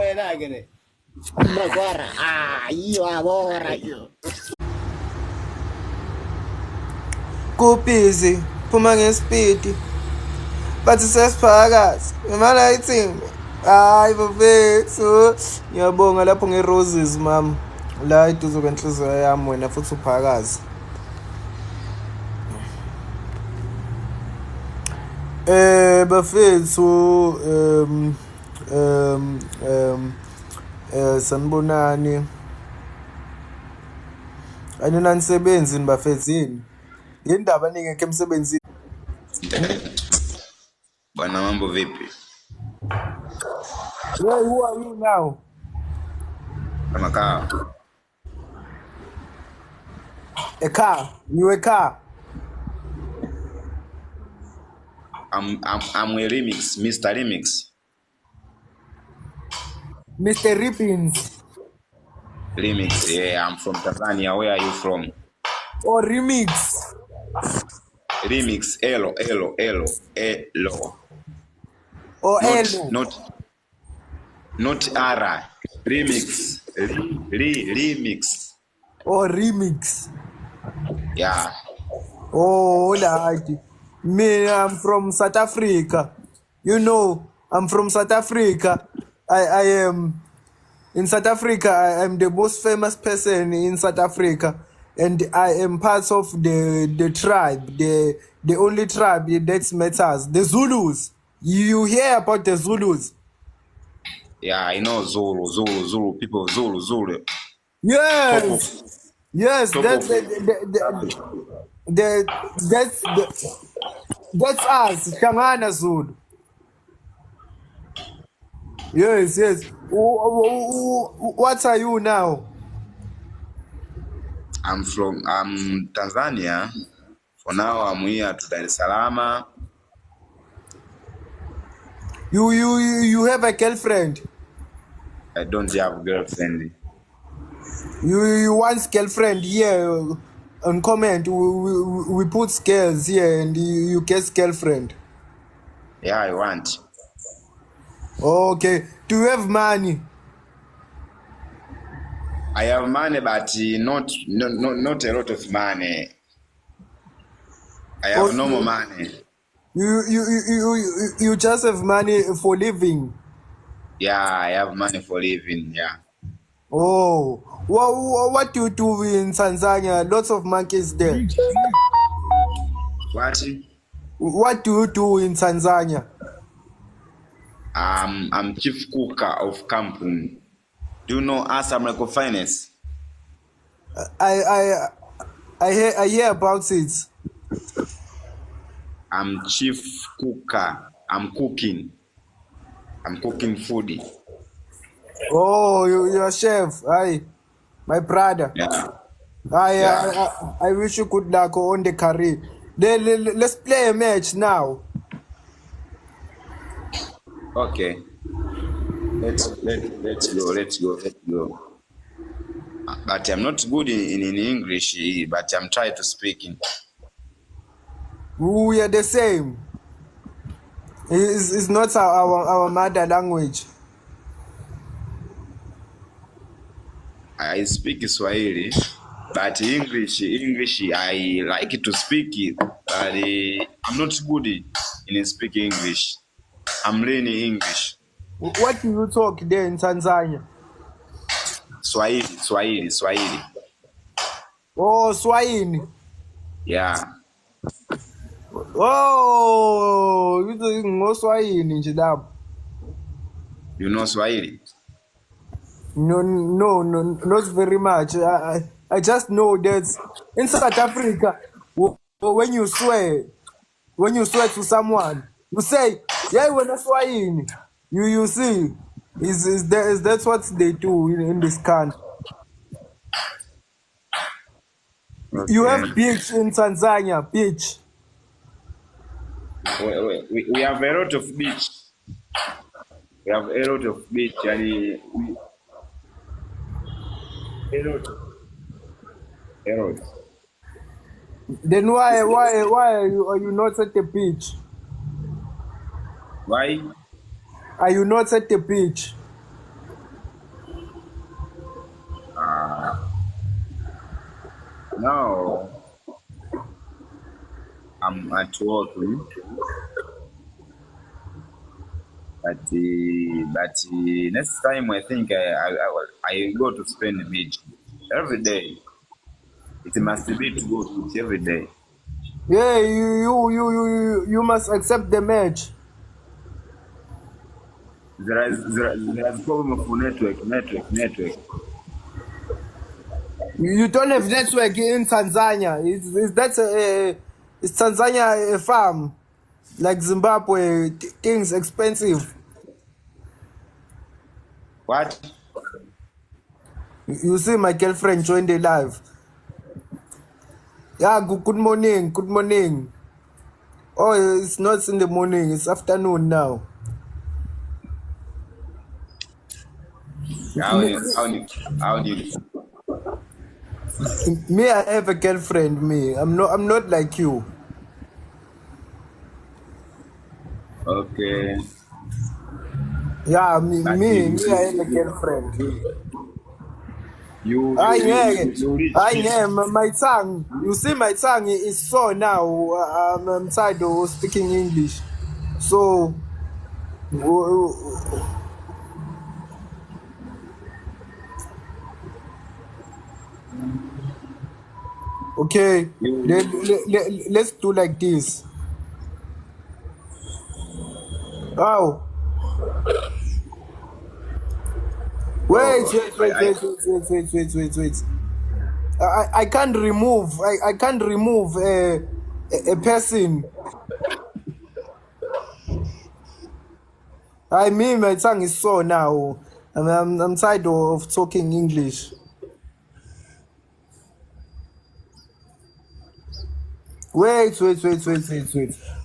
wena ke Makwara. Iyo abora yo. Kubhizi phuma ngespeed bathi sesiphakathi imali ayithini hayi bafethu ngiyabonga lapho nge-roses mama la iduze kwenhliziyo yami wena futhi uphakazi bafethu sanibonani aninanisebenzi nibafezini yindaba ningekho emsebenzini Bwana mambo vipi? Hey, who are you now? Kama kaa. A car. You a car. I'm a remix, Mr. Remix. Mr. Rippins. Remix, yeah, I'm from Tanzania. Where are you from? Or remix. Remix, Elo. Or Elo. Not Ara. Remix. Remix. Or remix. Yeah. Oh, like me, I'm from South Africa. You know, I'm from South Africa. I am in South Africa. I am the most famous person in South Africa, and I am part of the tribe, the only tribe that matters, the Zulus. You hear about the Zulus? Yeah, I know Zulu, people of Zulu. Yes, yes, that's that's us, Shangana Zulu. Yes. What are you now? I'm from Tanzania. For now, I'm here to Dar es Salaam. You have a girlfriend? I don't have a girlfriend. You want girlfriend here? On comment, we put scales here, and you get girlfriend. Yeah, I want. Okay. Do you have money? I have money, but not a lot of money. I have no more money. You just have money for living. Yeah, I have money for living. Yeah. Oh, what do you do in Tanzania? Lots of monkeys there. What? What do you do in Tanzania? I'm chief cooker of Kampung. Do you know Asa Microfinance? I hear about it. I'm chief cooker. I'm cooking food. Oh, you're a chef. Hi, my brother. Yeah. I wish you good luck on the career. Let's play a match now. Okay. Let's go. But I'm not good in English, but I'm trying to speak in. We are the same. It's not our mother language. I speak Swahili, but English I like to speak it, but I'm not good in speaking English. I'm learning English. What do you talk there in Tanzania? Swahili. Oh, Swahili. Yeah. Oh, you know Swahili nje lapho. You know Swahili? No, not very much. I just know that in South Africa, when you swear to someone, you say, "Yeah, when that's Swahili." You see, is that's what they do in this country. Okay. You have beach in Tanzania, beach. We have a lot of beach. We have a lot of beach, and a lot. Then why are you not at the beach? Why? Are you not at the beach? Now I'm at work, but next time I think I go to spend the beach every day. It must be to go to beach every day. Yeah, you must accept the match. There is problem for network. You don't have network in Tanzania. Is Tanzania a farm like Zimbabwe? Things expensive. What? You see, my girlfriend joined the live. Yeah, good morning. Oh, it's not in the morning. It's afternoon now. How do you? Me, I have a girlfriend. Me, I'm not like you. Okay. Yeah, But me, I have a girlfriend. You My tongue. You see, my tongue is sore now. I'm tired of speaking English. So, okay, let's do like this. Oh, wait. I can't remove. I can't remove a person. I mean, my tongue is sore now. I'm tired of talking English. Wait.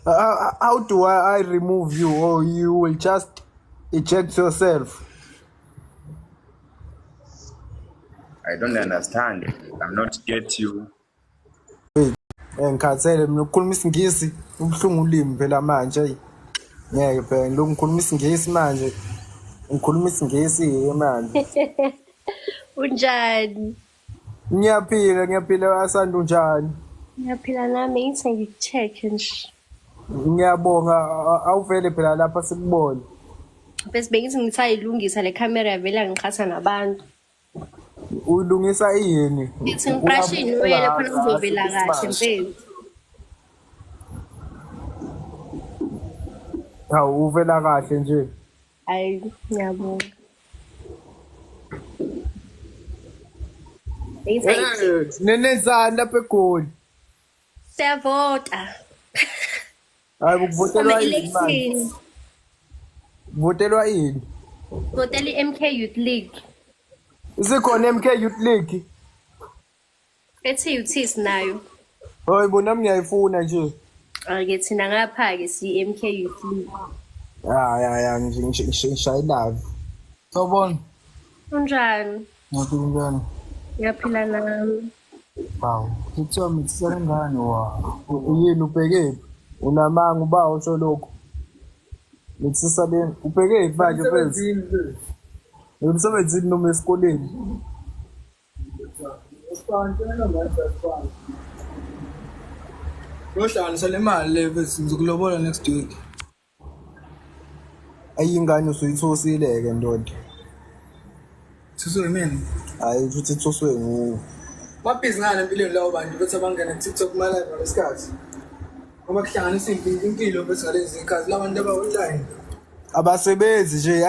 How do I remove you, or you will just eject yourself? I don't understand. I'm not get you. Ngikhathele mina ukukhuluma isingisi ubuhlungu ulimi phela manje. Ngeke phela lo ngikhuluma isingisi manje. Ngikhuluma isingisi manje. Unjani? Ngiyaphila asanda unjani? Ngiyaphila nami ngithi ngikucheck nje. Ngiyabonga awuvele phela lapha sikubone. Bese bengithi ngithayilungisa le camera yavela ngikhatha nabantu. Uyilungisa yini? Ngithi ngibrashini wele khona kuzovela kahle mfethu. Hawu uvela kahle nje. Hayi ngiyabonga. Nenenzani lapha eGoli? Siyavota. Hayi ukuvotelwa yini election. Votelwa yini? Votela i-MK Youth League. Isikhona MK Youth League. Ethi uthi sinayo. Hayi bona ngiyayifuna nje. Ake thina ngapha ke si MK Youth League. Ya ngishaya live. Sawubona. Unjani? Ngiyabona. Ngiyaphila nami. Hawu, kuthiwa mithisa ngani wa? Yini ubheke? Unamanga uba usho lokho. Mithisa le ubheke manje mfethu. Umsebenzini noma esikoleni?Lohlanganisa le mali le bese ngizokulobola next week. Ayingane usuyithosile ke ndoda. Siswe mina. Hayi futhi ithoswe nguwe. Mabhizi ngane empilweni lawo bantu bethi abangena ku-TikTok ma live ngesikhathi. Ngoba kuhlanganisa impilo bese ngalezi zikhathi labantu aba-online. Abasebenzi nje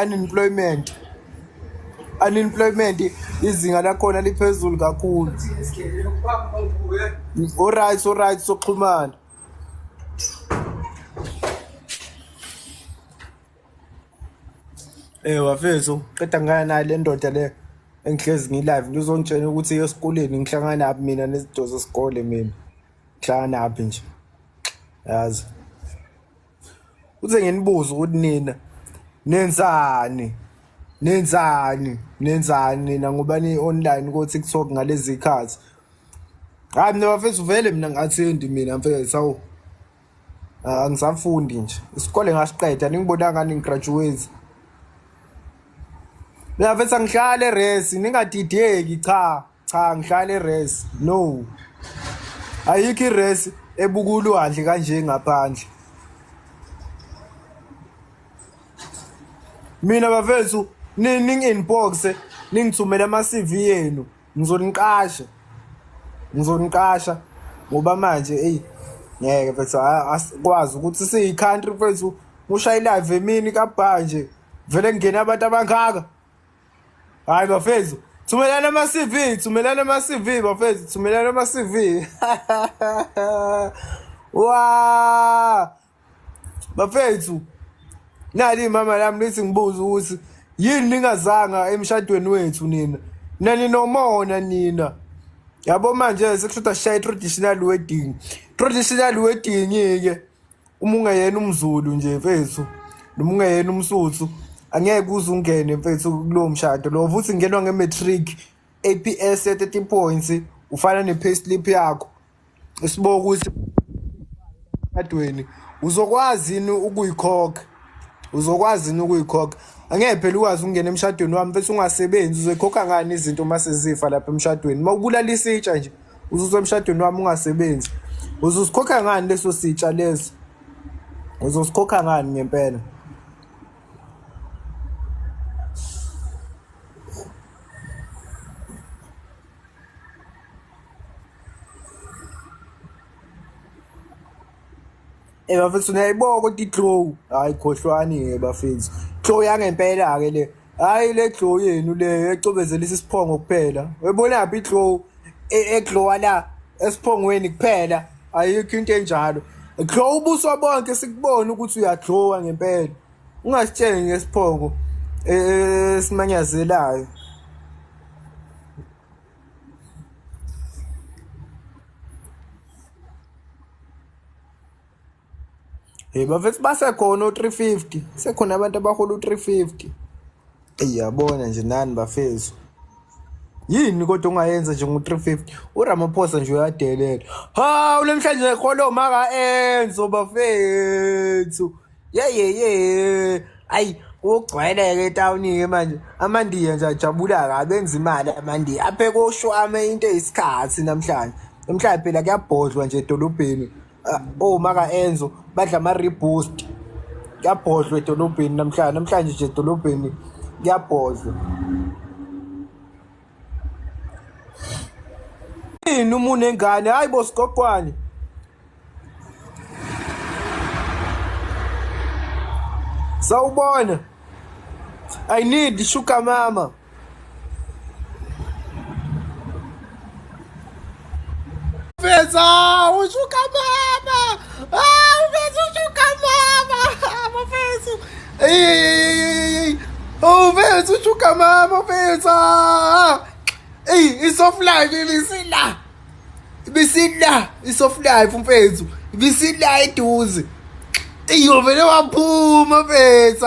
unemployment izinga lakhona liphezulu kakhulu. Alright soxhumana. Wafethu qeda ngana nayo le ndoda le engihlezi ngilive ngizongitshela ukuthi esikoleni ngihlangana naphi mina nezinto zesikole mina. Ngihlangana naphi nje. Yazi. Uze nginibuza ukuthi nina nenzani na ngoba ni online ko TikTok ngalezi zikhathi. Hayi mina bafethu vele mina ngathendi mina mfethu sawu. Angisafundi nje. Isikole ngasiqeda ningibona ngani ngigraduate. Mina bafethu ngihlale res ningadideki cha ngihlale res no. ayikho iresi ebukulwandle kanje ngaphandle. Mina bafethu ning-inbox ningithumela ama-CV yenu ngizoniqasha ngoba manje ngeke mfethu asikwazi ukuthi siyi-country mfethu ushaye live emini kabhanje vele kungena abantu abangaka. Hayi bafethu thumelana ama-CV bafethu thumelana ama-CV wa bafethu nali mama lami lithi ngibuza ukuthi yini ningazanga emshadweni wethu nina ninomona nina yabo manje sekushuda shaya traditional wedding ke uma ungayena umZulu nje mfethu noma ungayena umSuthu angeke uze ungene mfethu kulowo mshado lo futhi ngenwa nge-matric APS ya 30 points ufana ne-payslip yakho esiboka ukuthi emshadweni uzokwazi ukuyikhokha angeke phela ukwazi ukungena emshadweni wami bese ungasebenzi uzoyikhokha ngani izinto uma sezifa lapha emshadweni uma ubulala isitsha nje uzuzwa emshadweni wami ungasebenzi uzosikhokha ngani leso sitsha leso uzosikhokha ngani ngempela. Bafethu niyayibona kodwa i-glow hayi khohlwani bafethu glow yangempela-ke le hayi le glow yenu le ecwebezelisa isiphongo kuphela uyibonaphi i-glow eglowa la esiphongweni kuphela ayikho into enjalo glow ubuso bonke sikubona ukuthi uyaglowa ngempela ungasitsheli ngesiphongo esimanyazelayo. Bafethu basekhona u-350 sekhona abantu abahola u-350 yabona nje nani bafethu yini kodwa ungayenza nje ngo-350 uRamaphosa nje uyadelela hawu namhlanje ekholo maka Enzo bafethu ayi ugcwele-ke etawuni-ke manje amandiya nje ajabula kabi enza imali amandiya apheka oshwame into eyisikhathi namhlanje phela kuyabhodlwa nje edolobheni. Maka Enzo badla ama-reboost kuyabhodlwa edolobheni namhlanje nje edolobheni kuyabhodlwa. Yini uma unengane hayi bosigogwane sawubona I need sugar mama. Ushuka mama ushuka mama mfethu mfethu ushuka mama mfethu i-soft life ibisila i-soft life mfethu ibisila eduze vele waphuma mfethu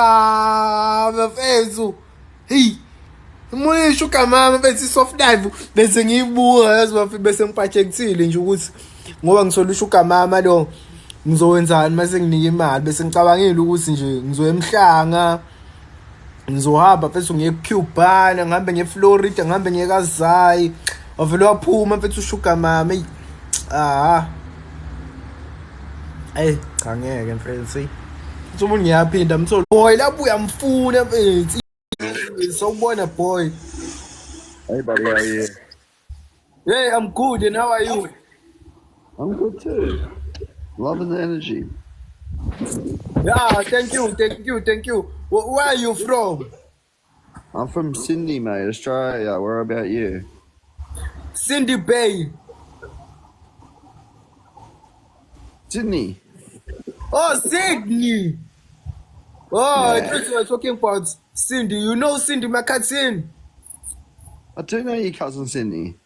Moya shuka mama bese i-soft life bese ngiyibuka yazi bafike bese ngiphathekile nje ukuthi ngoba ngisola ushuka mama lo ngizowenzani mase nginika imali bese ngicabangile ukuthi nje ngizoya emhlanga ngizohamba bese ngiye eCubana ngihambe ngeFlorida ngihambe ngekaZayi avele waphuma mfethu ushuka mama cha ngeke mfethu umuntu ngiyaphinda mtholo boy lapho uyamfuna mfethu sawubona boy. Hey buddy, how are you? Hey, I'm good, and how are you? I'm good too. Loving the energy. Yeah, thank you. Where are you from? I'm from Sydney, mate, Australia. Where about you? Cindy Bay. Sydney. Oh, Sydney. Oh, I thought you were talking about Cindy. You know Cindy McCarthy? I do know your cousin Sydney.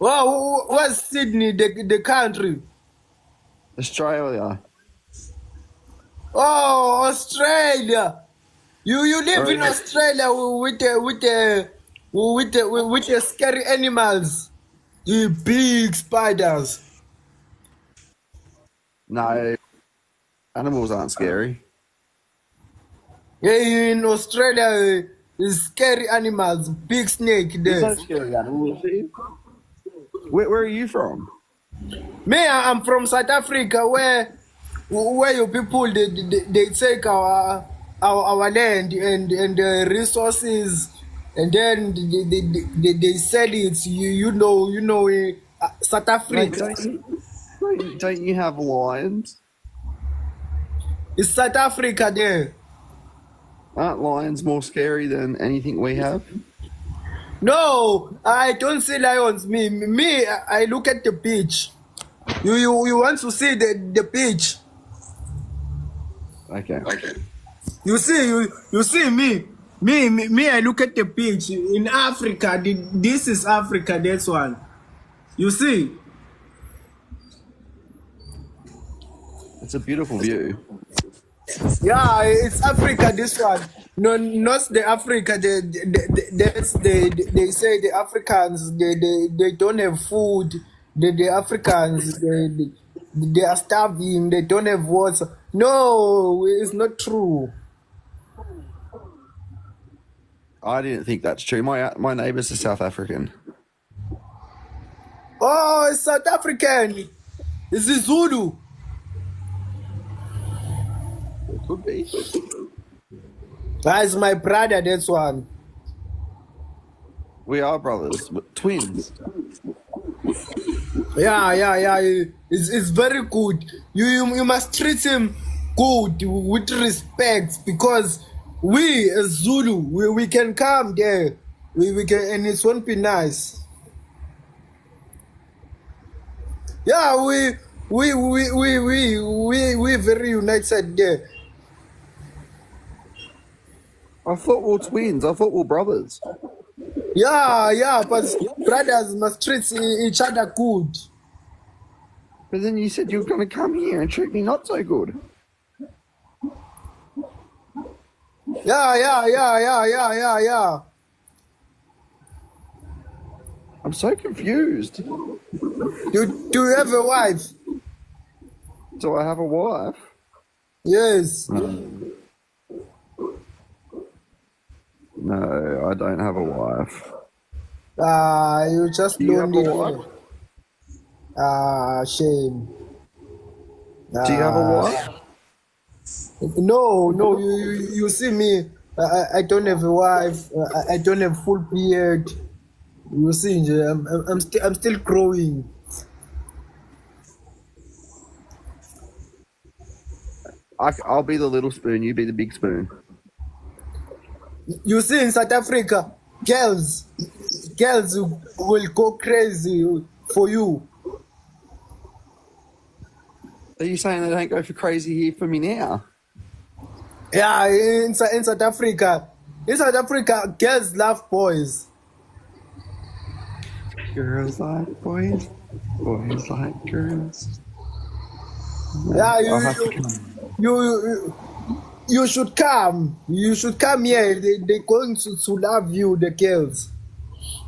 Oh, what's Sydney, the country? Australia. Oh, Australia. You live in Australia with the scary animals, the big spiders. No, animals aren't scary. Yeah, in Australia, is scary animals, big snake there. There's no scary animals here. Where are you from? Me, I'm from South Africa, where you people they take our land and the resources, and then they sell it. South Mate, Africa. don't you have lions? It's South Africa there. Aren't lions more scary than anything we have? No, I don't see lions. Me, I look at the beach. You want to see the beach? Okay. You see me. I look at the beach in Africa. This is Africa. That's one. You see? It's a beautiful view. Yeah, it's Africa. This one. No, not the Africa. They say the Africans they don't have food. The Africans they are starving. They don't have water. No, it's not true. I didn't think that's true. My neighbours are South African. Oh, it's South African. It's the Zulu. It could be. That's my brother. That's one. We are brothers, but twins. Yeah. It's very good. You must treat him good with respect, because we as Zulu we can come there. We can, and it won't be nice. Yeah, we very united there. I thought we were twins. I thought we were brothers. Yeah, but brothers must treat each other good. But then you said you were going to come here and treat me not so good. Yeah. I'm so confused. Do you have a wife? Do I have a wife? Yes. No, I don't have a wife. You just Do you have lonely. a wife? Shame. Do you have a wife? No. You see me. I don't have a wife. I don't have full beard. You see, I'm still growing. I'll be the little spoon. You be the big spoon. You see, in South Africa, girls will go crazy for you. Are you saying they don't go for crazy here for me now? Yeah, in South Africa, girls love boys. Girls like boys, boys like girls. Yeah, I'll have to come. you should come. You should come here. They're going to love you, the girls.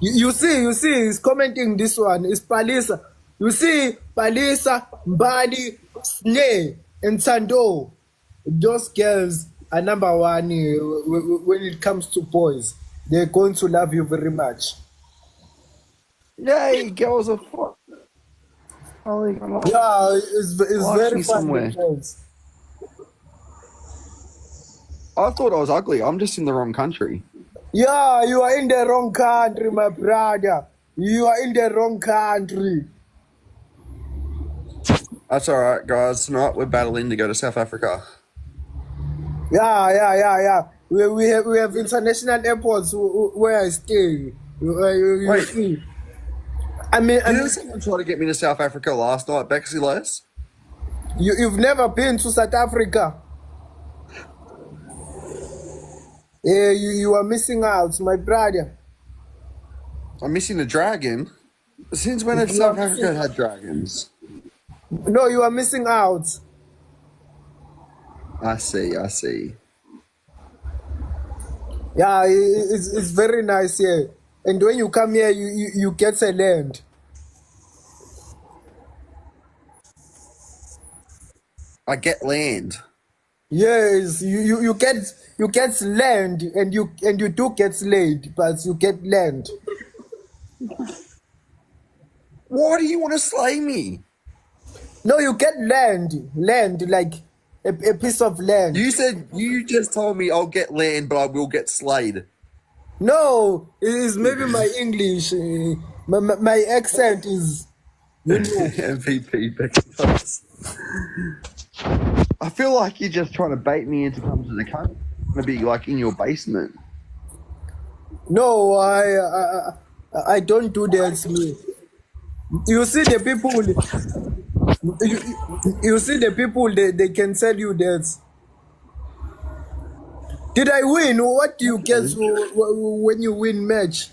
You see, he's commenting this one. It's Palisa. You see, Palisa, Mbali, Sneh, and Sando. Those girls are number one when it comes to boys. They're going to love you very much. Yay, girls are fun. Yeah, it's Watch very me fun. somewhere. with girls. I thought I was ugly. I'm just in the wrong country. Yeah, you are in the wrong country, my brother. You are in the wrong country. That's all right, guys. Tonight we're battling to go to South Africa. Yeah. We have international airports where I stay. You Wait. see. I mean, Did someone try to get me to South Africa last night, Bexley Les? you've never been to South Africa. Yeah, you are missing out, my brother. I'm missing a dragon. Since when have You South are Africa missing- had dragons? No, you are missing out. I see. Yeah, it's very nice here. And when you come here, you get a land. I get land. Yes, you get land, and you do get laid, but you get land. Why do you want to slay me? No, you get land like a piece of land. You just told me I'll get land, but I will get slayed. No, it is maybe my English. My accent is, you know. MVP Beckett. I feel like you're just trying to bait me into coming to the country. I'm gonna be like in your basement. No, I don't do that. Me. You see the people. You see the people. They can tell you that. Did I win? What do you guess when you win match?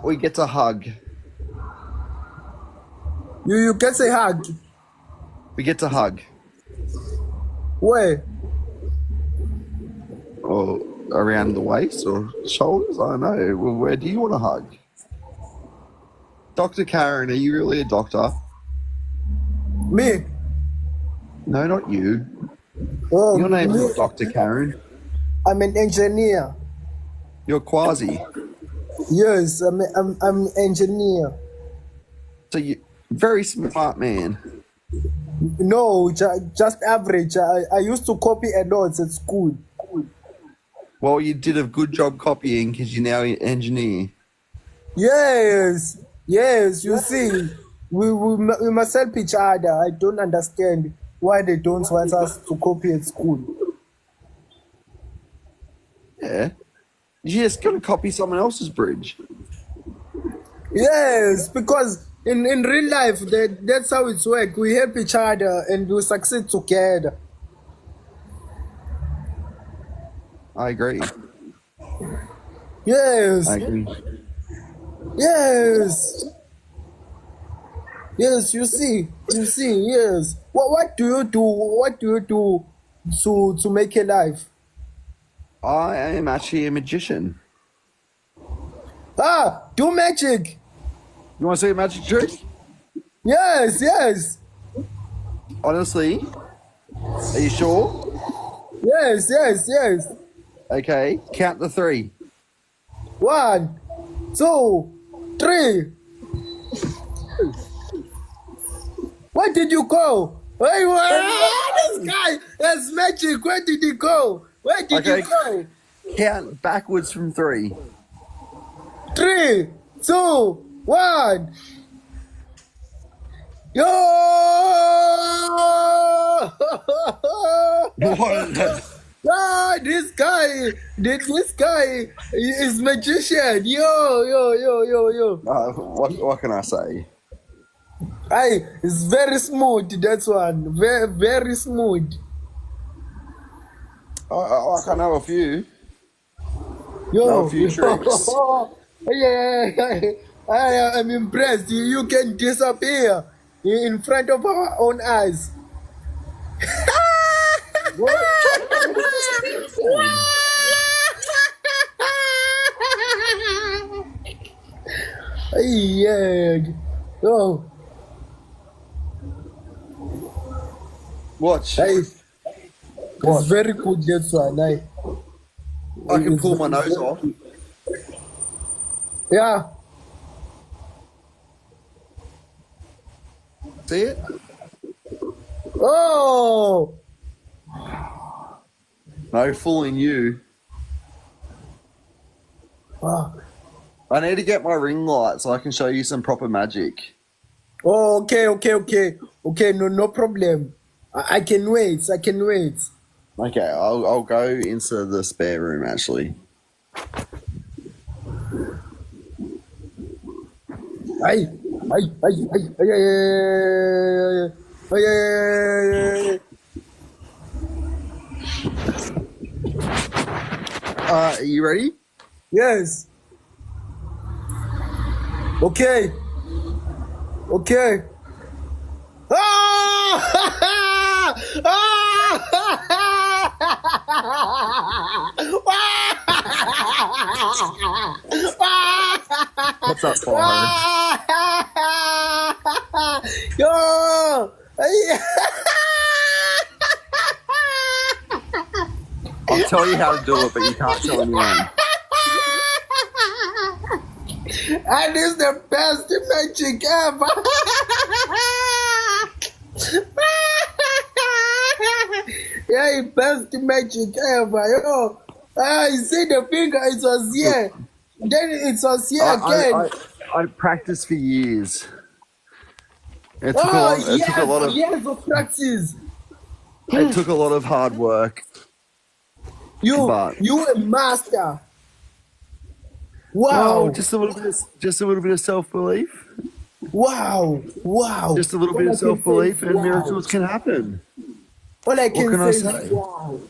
We get a hug. You get a hug. We get a hug. Where? Or around the waist or shoulders? I don't know. Well, where do you want a hug? Dr. Karen, are you really a doctor? Me? No, not you. Oh, Your name's me? not Dr. Karen. I'm an engineer. You're Quasi. Yes, I'm engineer. So you very smart man. No, just average. I used to copy a lot at school. Well, you did a good job copying because you're now an engineer. Yes, you see, we must help each other. I don't understand why they don't want us to copy at school. Yeah. You're just going to copy someone else's bridge. Yes, because in real life, that's how it's work. We help each other and we succeed together. I agree. Yes. I agree. Yes. Yes, you see, yes. What do you do? What do you do to make a life? I am actually a magician. Do magic. You want to see a magic trick? Yes. Honestly? Are you sure? Yes. Okay, count the 3. 1, 2, 3. Where did you go? Hey, this guy has magic. Where did he go? Where did you go? Count backwards from 3. 3, 2, 1. Yo! This guy is magician. Yo. What can I say? It's very smooth, that one. Very smooth. I know a few. Yo. Know a few tricks. Yeah. I'm impressed. You can disappear in front of our own eyes. Yeah. Oh. Watch. It's very good, that one. I can pull my nose off. Yeah. See it? Oh. No fooling you. Fuck. I need to get my ring light so I can show you some proper magic. Oh, okay. No problem. I can wait. Okay, I'll go into the spare room actually. Ay. Are you ready? Yes. Okay. What's up, Byron? Yo. I'll tell you how to do it, but you can't tell anyone. And it's the best magic ever. Yeah, best magic ever. Yo. You see the finger, it was here. Then it was here again. I practiced for years. It took a lot. It took a lot of. years of practice. It took a lot of hard work. You But- a master. Wow. Oh, just a little bit of self-belief. Wow. Just a little bit All I of can self-belief, say and is miracles can happen. All I can, can I say say? is wow.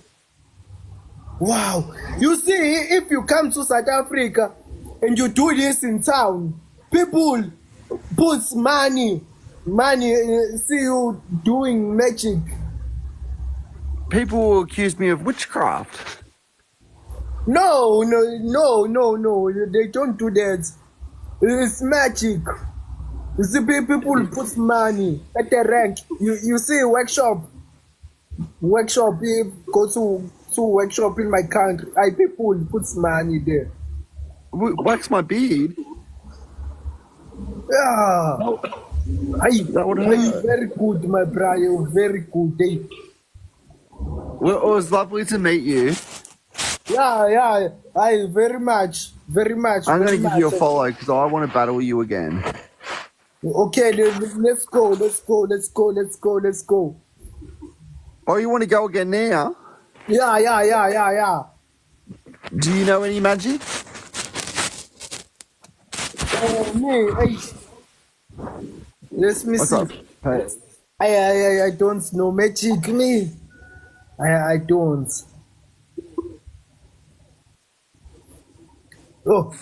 Wow. You see, if you come to South Africa and you do this in town, people put money, see you doing magic. People will accuse me of witchcraft. No. They don't do that. It's magic. You see, people put money at the rank. You see, workshop. Go to workshop in my country. People put money there. Wax my beard. Yeah. That would You're hurt. very good, my brother. You're very good. Well, it was lovely to meet you. Yeah. Very much. I'm going to give you a follow because I want to battle you again. Okay, let's go. Oh, you want to go again now? Yeah. Do you know any magic? Me, let me What's see. up? Hey. I don't know magic. Me, I don't. Oh,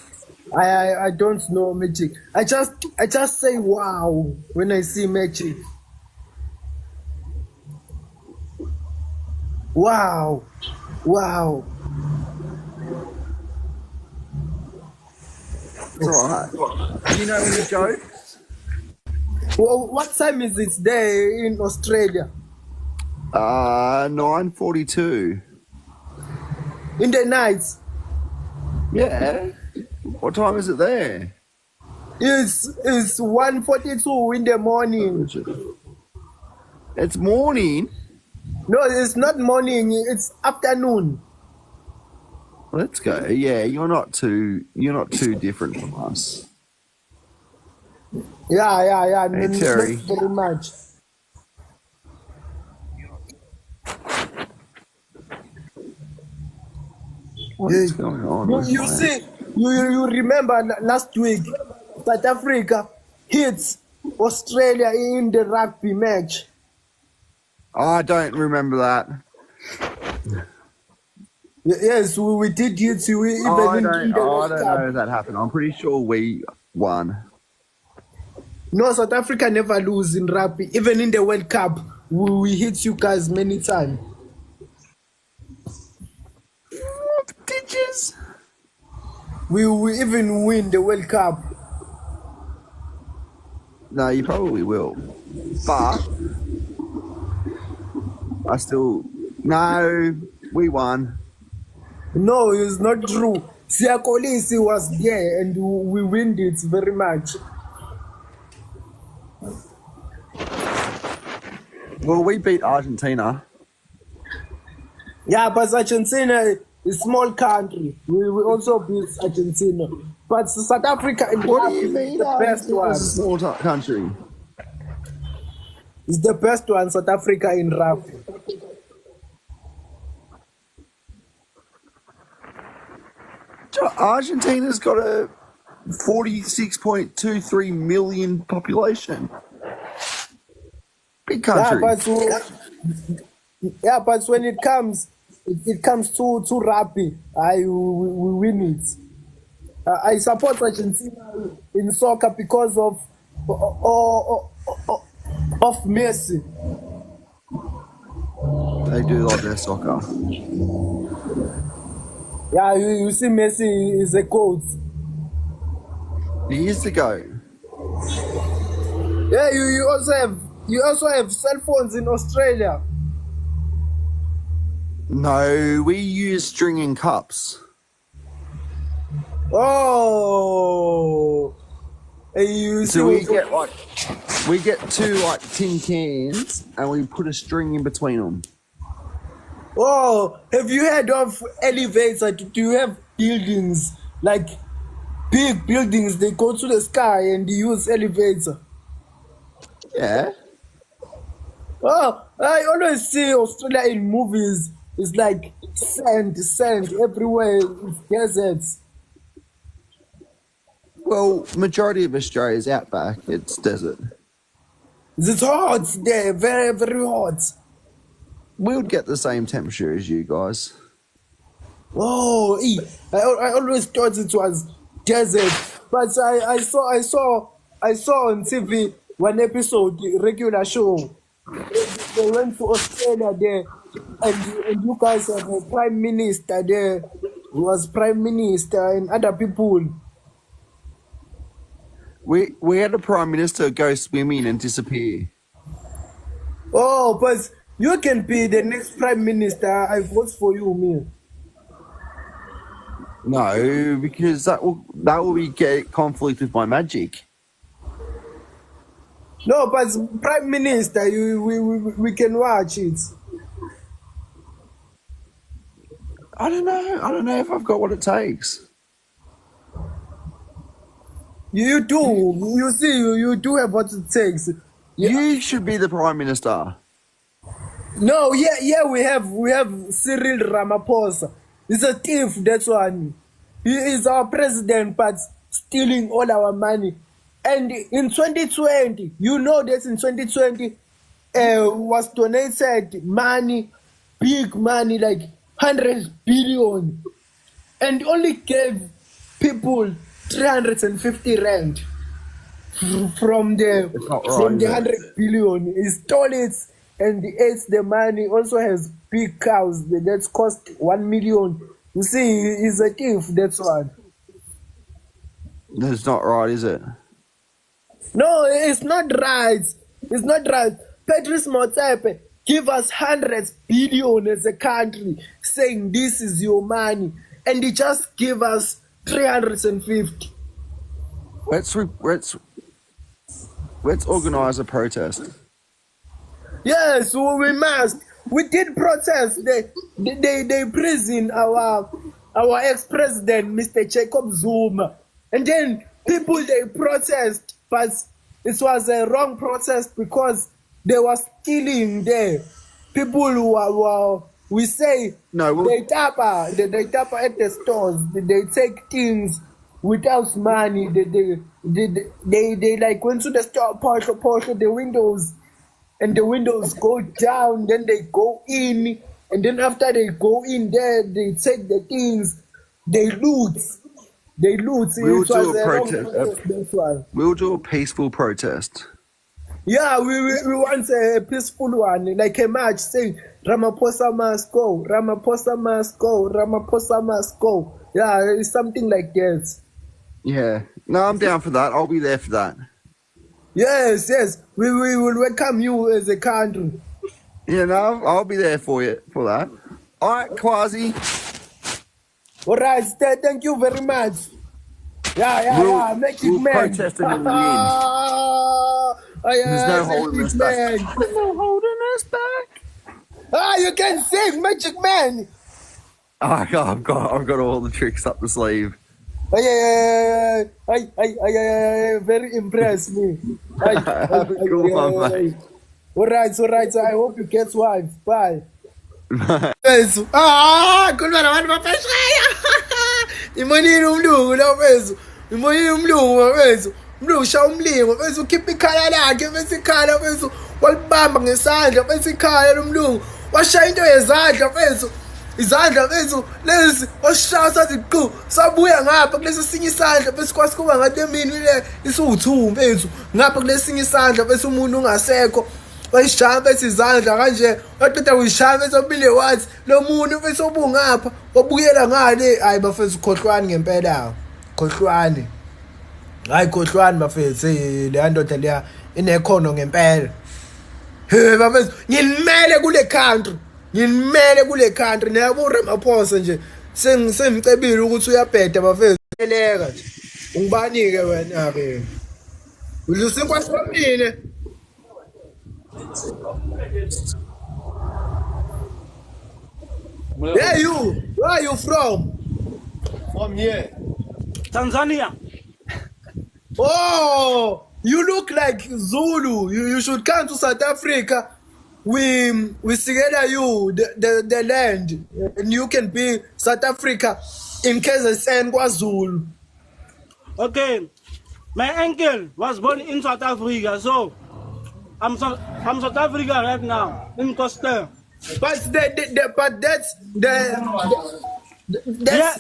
I don't know magic. I just say wow when I see magic. Wow. It's all right. Do you know any jokes? Well, what time is it there in Australia? 9:42. In the night? Yeah. What time is it there? It's 1:42 in the morning. It's morning. No, it's not morning. It's afternoon. Let's go. Yeah, you're not too different from us. Yeah. Hey, Not Terry. very much. What's going on? You see, you remember last week, South Africa hits Australia in the rugby match. I don't remember that. Yes, we did hit you even I in don't the World know Cup. if that happened. I'm pretty sure we won. No, South Africa never lose in rugby. Even in the World Cup, we hit you guys many times. Ditches. We even win the World Cup. No, you probably will. But I still no. We won. No, it's not true. Siakolisi was there and we win it very much. Well, we beat Argentina. Yeah, but Argentina is a small country. We also beat Argentina. But South Africa and What do rugby you is mean? the best one. It's a small country. It's the best one, South Africa in rugby. Argentina's got a 46.23 million population. Big country. But when it comes to rugby, we win it. I support Argentina in soccer because of Messi. They do like their soccer. Yeah, you see, Messi is a coach. Years ago. Yeah, you also have cell phones in Australia. No, we use stringing cups. Oh, You see So we what- get 2 like tin cans and we put a string in between them. Oh, have you heard of elevator? Do you have buildings, like big buildings, they go to the sky and they use elevator? Yeah. Oh, I always see Australia in movies. It's like sand everywhere. It's deserts. Well, majority of Australia's outback. It's desert. It's hot there, very, very hot. We would get the same temperature as you guys. Oh, I always thought it was desert, but I saw on TV one episode, regular show. They went to Australia there, and you guys have a prime minister there. He was prime minister and other people. We had a prime minister go swimming and disappear. Oh, but you can be the next prime minister. I vote for you, me. No, because that will be get conflict with my magic. No, but prime minister, we can watch it. I don't know if I've got what it takes. You do. You see, you do have what it takes. You should be the prime minister. No, yeah, we have Cyril Ramaphosa. He's a thief, that's one. He is our president, but stealing all our money. And in 2020, you know that in 2020, was donated money, big money, like 100 billion, and only gave people 350 rand from the not right, is it? 100 billion. He stole it and he ate the money. Also has big cows that's cost 1 million. You see, he's a thief, that's one. That's not right, is it? No, it's not right. It's not right. Patrice Motsepe give us 100 billion as a country, saying this is your money, and he just give us 350. Let's organize a protest. Yes, we must. We did protest. They prison our ex-president, Mr. Jacob Zuma, and then people they protest, but it was a wrong protest because they were stealing there. People who are we say No, they tap at the stores. They take things without money. They like went to the store, push the windows, and the windows go down. Then they go in, and then after they go in there, they take the things. They loot. We'll It was do a wrong protest. That's why. We'll do a peaceful protest. Yeah, we want a peaceful one, like a march saying Ramaphosa must go, Ramaphosa must go, Ramaphosa must go. Yeah, it's something like that. Yeah. No, I'm down for that. I'll be there for that. Yes, we will welcome you as a country. Yeah, no, I'll be there for you for that. All right, Quasi. All right, thank you very much. Yeah, make it we'll man. protest it in the end. There's no holding us back. There's no holding us back. You can sing, Magic Man. I've got all the tricks up the sleeve. I very impressed me. Have a good one, mate. All right. I hope you get wife. Bye. Kulwana abantu bapeshaya. Imonile umlungu lo mfethu. Imonile umlungu mfethu. Umlungu ushaya umlingo mfethu ukhipha ikhala lakhe bese ikhala mfethu walibamba ngesandla bese ikhala lomlungu. Washaya into yezandla mfethu. Izandla mfethu lezi washaya sathi qhu sabuya ngapha kulesi sinye isandla bese kwasi kuba ngathi emini le isuwuthu mfethu. Ngapha kulesi sinye isandla bese umuntu ungasekho. Wayishaya bese izandla kanje waqeda uyishaya bese obile wathi lo muntu bese obungapha wabuyela ngale hayi bafethu ukhohlwane ngempela khohlwane hayi khohlwane bafethu le ndoda leya inekhono ngempela he bafethu ngimele kule country nabo Ramaphosa nje sengicebile ukuthi uyabheda bafethu eleka nje ungibani ke wena ke Will you sing one for me? Yeah, you. Where are you from? From here. Tanzania. Oh, you look like Zulu. You should come to South Africa. We together you the land, and you can be South Africa in KZN KwaZulu. Okay. My uncle was born in South Africa, so I'm South Africa right now in Costa. But that's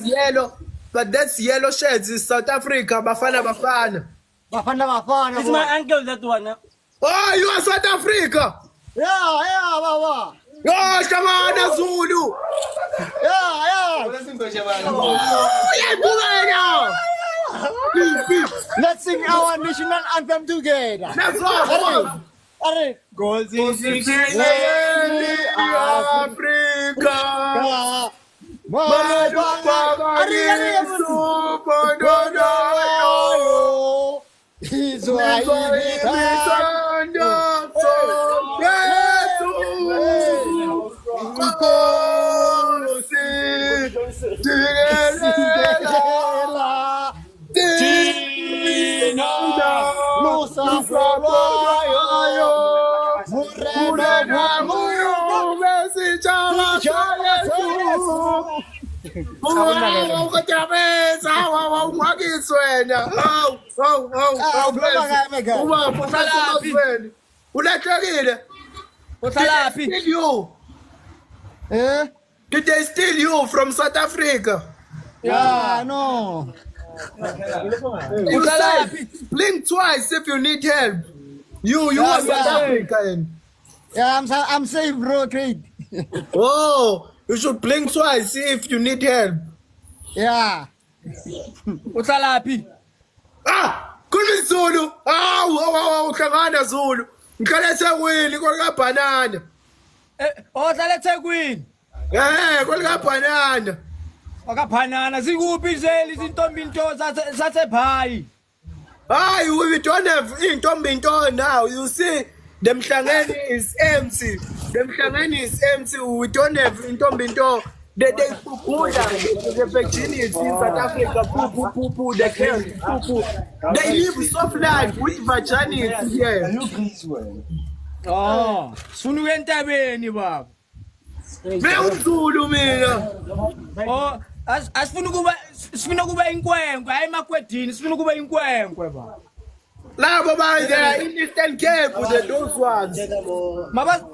yellow. But that's yellow shirts is South Africa. Bafana Bafana. Bafana. It's my uncle that one. Oh, you are South Africa. Yeah, baba. Oh, Shamana Zulu. Yeah. Oh, yeah, Let's sing our national anthem together. that's all. Are goals in Africa. Did they steal you from South Africa? Yeah, no. You said blink twice if you need help. You are South African. Yeah, I'm safe, bro. Great. Oh, you should blink twice if you need help. Yeah. Ah, kuni Zulu. Uhlangana Zulu. Ngikhala eThekwini kwalika banana. Ohlala eThekwini. Kwalika banana. Akaphanana sikuphi zeli izintombi into saseBhayi. Hayi, we don't have intombi now. You see, the Mhlangeni is empty. The Mhlangeni is empty. We don't have intombi. They poo the virginity in South Africa. Poo. They can't. Poo. They live soft life with virginity here. Oh, sifuna entabeni baba. Mewumzulu mina. Oh, sifuna kuba inkwenkwe, hayi makwedini, sifuna kuba inkwenkwe baba. Labo manje in Eastern Cape the those ones.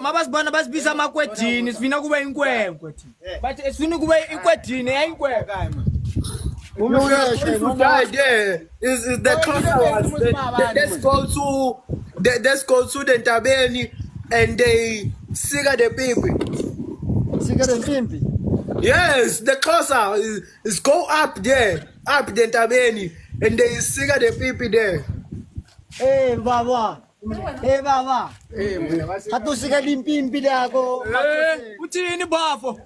Mabasibona basibisa makwedini, sifuna kuba inkwenkwe thina. But sifuna kuba ikwedini, hayi inkwenkwe hayi man. You die there. Is the ones. Let's go to the Ntabeni and they cigar the people. Cigar and pimpi. Yes, the closer is go up there, up the Ntabeni, and they cigar the people there. Hey, baba. Hatusika limpimpi lako. Uthini bafo?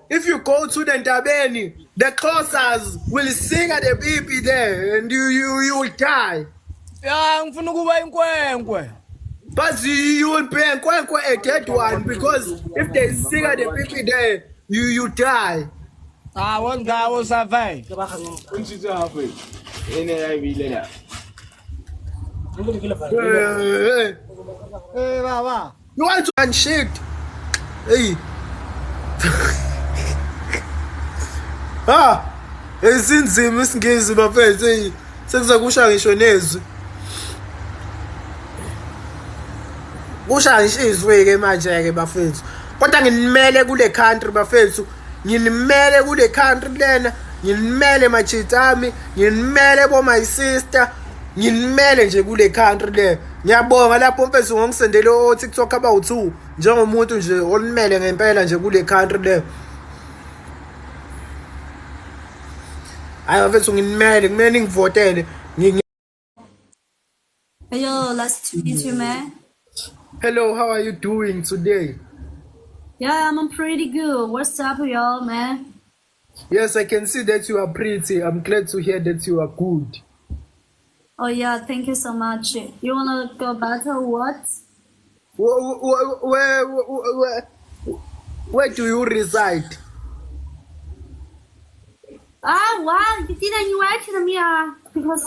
If you go to the Ntabeni, the closers will sing at the people there, and you will die. Ya ngifuna kuba inkwenkwe. But you will be a dead one because if they sing at the people there, you die. Ah, one guy will survive. Hey, baba. You want to unshake? Hey. Ezinzima isingisi bafethu sekuzakusha ngisho nezwi. Kusha ishizwe ke manje ke bafethu. Kodwa nginimele kule country bafethu. Nginimele kule country lena. Nginimele machitami, nginimele bo my sister. Nginimele nje kule country le. Ngiyabonga lapho mfethu ngongisendele o TikTok about 2 njengomuntu nje olimele ngempela nje kule country le. Hayi mfethu nginimele kumele ngivotele. Hello, nice to meet you, man. Hello, how are you doing today? Yeah, I'm pretty good. What's up, y'all, man? Yes, I can see that you are pretty. I'm glad to hear that you are good. Oh yeah, thank you so much. You wanna go back to what? Where do you reside? Ah, wow, you didn't invite me because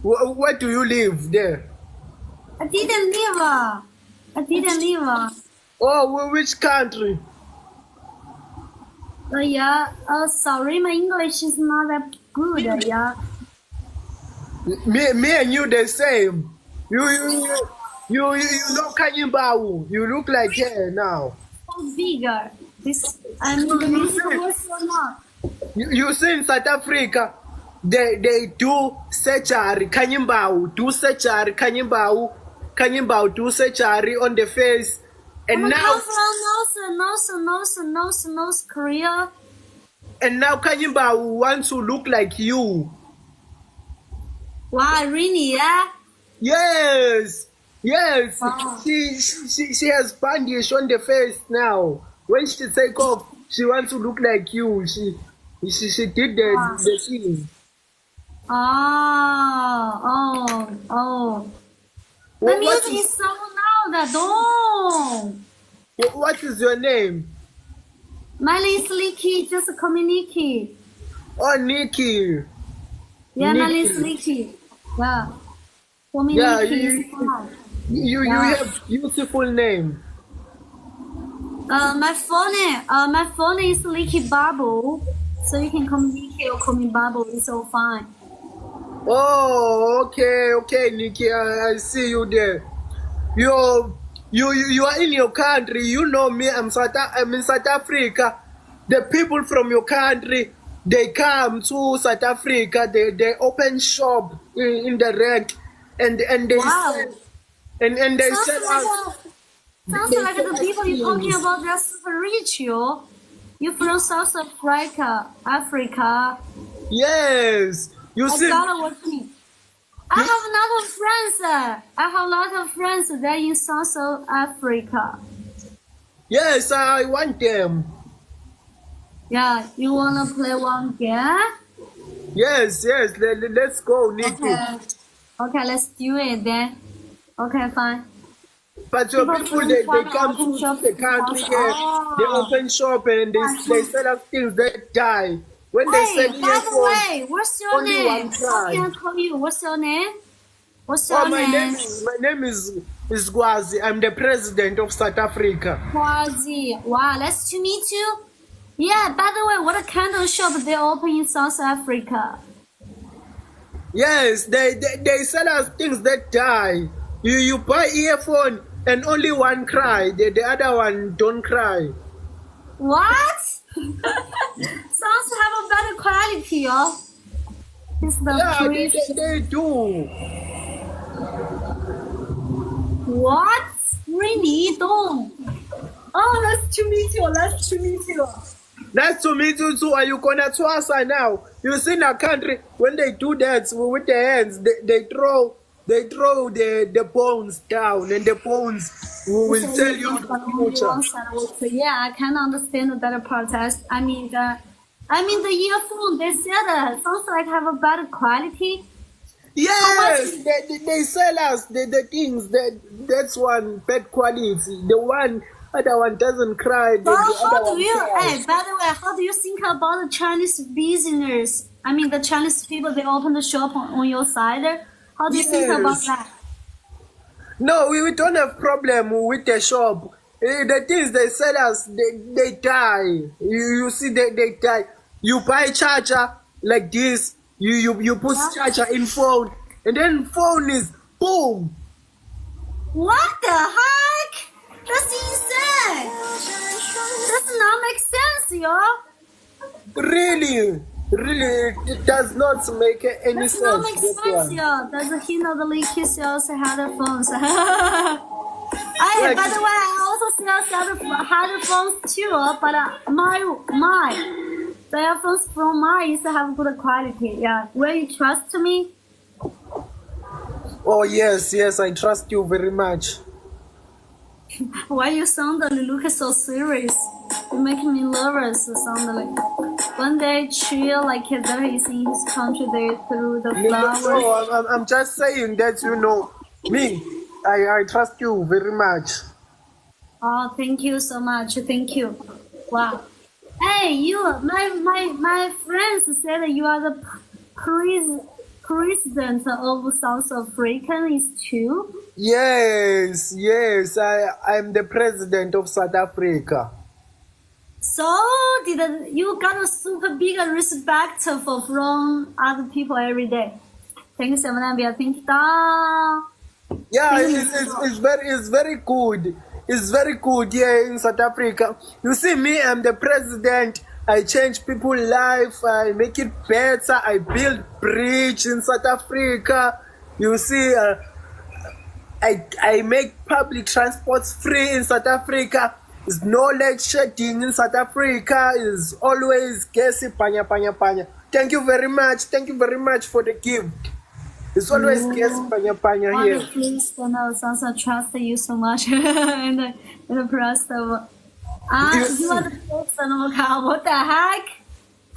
Where do you live there? I didn't leave. I didn't leave. Oh, which country? Yeah. Sorry, my English is not that good. Yeah. Me and you the same. You know Kanyimbau. You look like her now. So bigger. This I mean the music was or not. You see in South Africa, they do surgery, Kanyimbau, do surgery, Kanyimbau do surgery on the face. And I'm now from North Korea. and now Kanyimbau wants to look like you. Wow, really? Yeah. Yes. Wow. She has bandage on the face now. When she take off, she wants to look like you. She did the thing. Oh. The music is so loud. Don't. What is your name? My name is Licky. Just call me Nikki. Oh, Nikki. Yeah, my name Nikki. is Licky. Yeah. Call me Yeah, Nikki. you have beautiful name. My phone is Licky Bubble. So you can call me Nikki or call me Bubble. It's all fine. Oh, okay, Nikki. I see you there. You are in your country. You know me. I'm in South Africa. The people from your country, they come to South Africa. They open shop in the rent, and they Wow. sell, and they sell out. Sounds like the people you're talking about, they're super rich, yo. You're from South Africa. Yes, you I see. started working. I have a lot of friends. I have a lot of friends there in South Africa. Yes, I want them. Yeah, you wanna play one game? Yes. Let's go, Nikki. Okay, let's do it then. Okay, fine. But your People people, they from come open to shop the in country South- here. They Oh. open shop and they sell us things that die. When they Hey, sell by the earphones, way, what's your only name? one How try. can I call you? What's your name? What's your oh, my name? name is Gwazi. I'm the president of South Africa. Quasi. Wow, nice to meet you. Yeah, by the way, what kind of shop they open in South Africa? Yes, they sell us things that die. You buy earphone and only one cry. The other one don't cry. What? Sounds have a better quality, yo. It's the Yeah, crazy. they do. What? Really? Don't. Oh, nice to meet you. Nice to meet you. Nice to meet you too. Are you gonna Twasa now? You see in a country when they do that with their hands, they throw the bones down, and the bones will tell you the future. Yeah, I can understand that protest. I mean the earphone. They said that sounds like have a better quality. Yes, they sell us the things that's one bad quality. The other one doesn't cry. So The how other do one you? cries. Hey, by the way, how do you think about the Chinese business? I mean, the Chinese people they open the shop on your side. How do you think about Yes. that? No, we don't have problem with the shop. The things they sell us, they die. You see, they die. You buy charger like this. You put charger in phone, and then phone is boom. What the heck? That's insane. Does not make sense, yo. Really, it does not make any Does sense. not make This sense, one. yo. Does he know the Leaky sells headphones? Hey, Like- by the way, I also sell headphones too, but my the headphones from mine have good quality. Yeah, will you trust me? Oh yes, I trust you very much. Why you sound and look so serious? You make me nervous suddenly. One day chill like that he's in his country there through the flowers. No, I'm just saying that, you know, me, I trust you very much. Oh, thank you so much. Thank you. Wow. Hey, you, my friends said that you are the president of South Africa. Is true? Yes, I'm the president of South Africa. So did you got a super big respect from other people every day? Thank you so much. Thank you. Yeah, it's very good. It's very good here in South Africa. You see me, I'm the president. I change people's life. I make it better. I build bridge in South Africa. You see, I make public transports free in South Africa. There's no lead shedding in South Africa. It's always gassy, panya. Thank you very much. Thank you very much for the gift. It's always gassy, panya here. Please, Sansa trust you so much. and the press of you are the president of Cal. What the heck?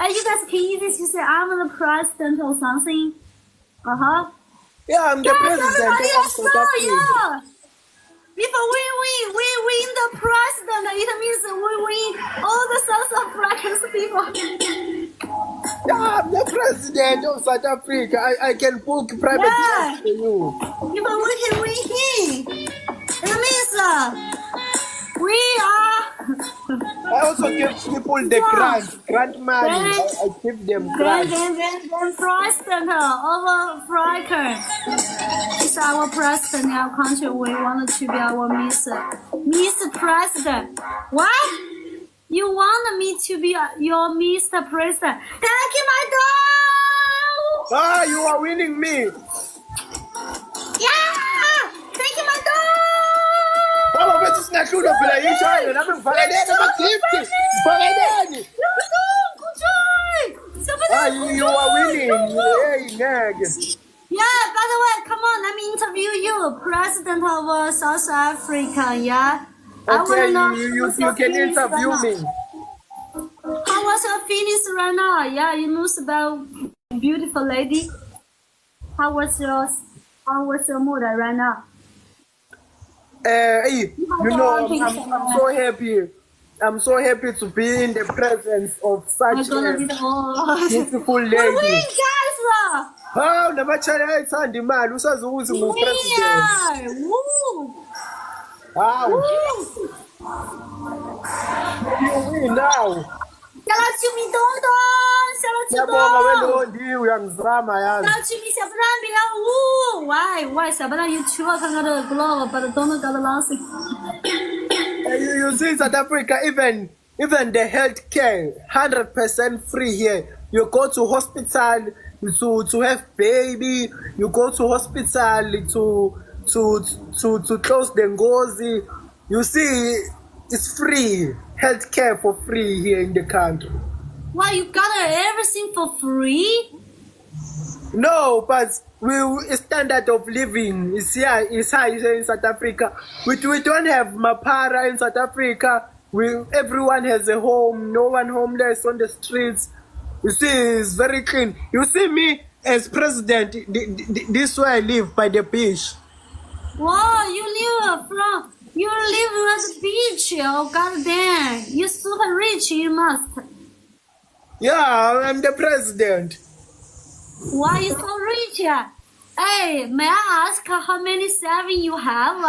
You guys can easily say I'm the president or something. Yeah, I'm the president of South Africa. Yeah. If we win the president, it means we win all the South African people. Yeah, I'm the president of South Africa. I can book private jets for you. If we can win him, it means we are. I also give people the grant money. I give them grants. Then president of Africa is our president in our country. We wanted to be our Mr. President. What? You want me to be your Mr. President? Thank you, my dog! Ah, you are winning me. Yeah! Thank you, my dog! Vamos ver se isso não ajuda pela isso aí. Não me fala dele, não clipe. Fala dele. Ah, you are winning. Hey, nag. Yeah, by the way, come on, let me interview you, President of South Africa, yeah? Okay, you can interview me. How was your feelings right now? Yeah, you know about beautiful lady. How was your mood right now? Hey, you know, I'm so happy. I'm so happy to be in the presence of such a beautiful lady. We guys, oh, namachara itsandi mali usazuza president. Woo! Wow. You win now. Shalachumi Dondon, Siyabonga welondi uyangizama yani. Shalachumi Sabrambia, woo! Why? Sabana, you two are kind of glove, but don't got the last. You see, South Africa, even the healthcare, 100% free here. You go to hospital to have baby. You go to hospital to close the ngozi. You see, it's free. Healthcare for free here in the country. Why you got everything for free? No, but standard of living is high here in South Africa. We don't have mapara in South Africa. Everyone has a home. No one homeless on the streets. You see, it's very clean. You see me as president. This way I live by the beach. Wow, you live at the beach. Oh goddamn! You're super rich. You must. Yeah, I'm the president. Why you so rich? Hey, may I ask how many savings you have?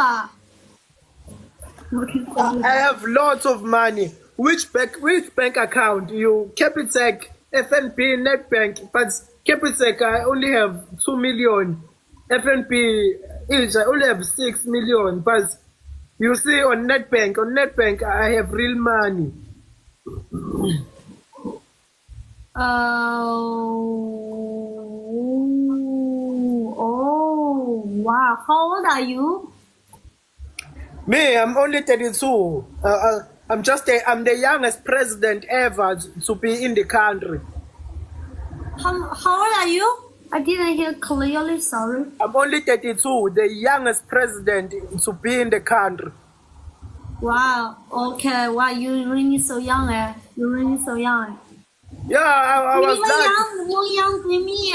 I have lots of money. Which bank account? You Capitec, FNB, Netbank. But Capitec, I only have 2 million. FNB, I only have 6 million. But you see, on Netbank, I have real money. Oh, wow. How old are you? Me, I'm only 32. I'm the youngest president ever to be in the country. How old are you? I didn't hear clearly, sorry. I'm only 32, the youngest president to be in the country. Wow. Okay. Wow. You really so young, eh? You really so young. Yeah, I You was even lucky. more young than me.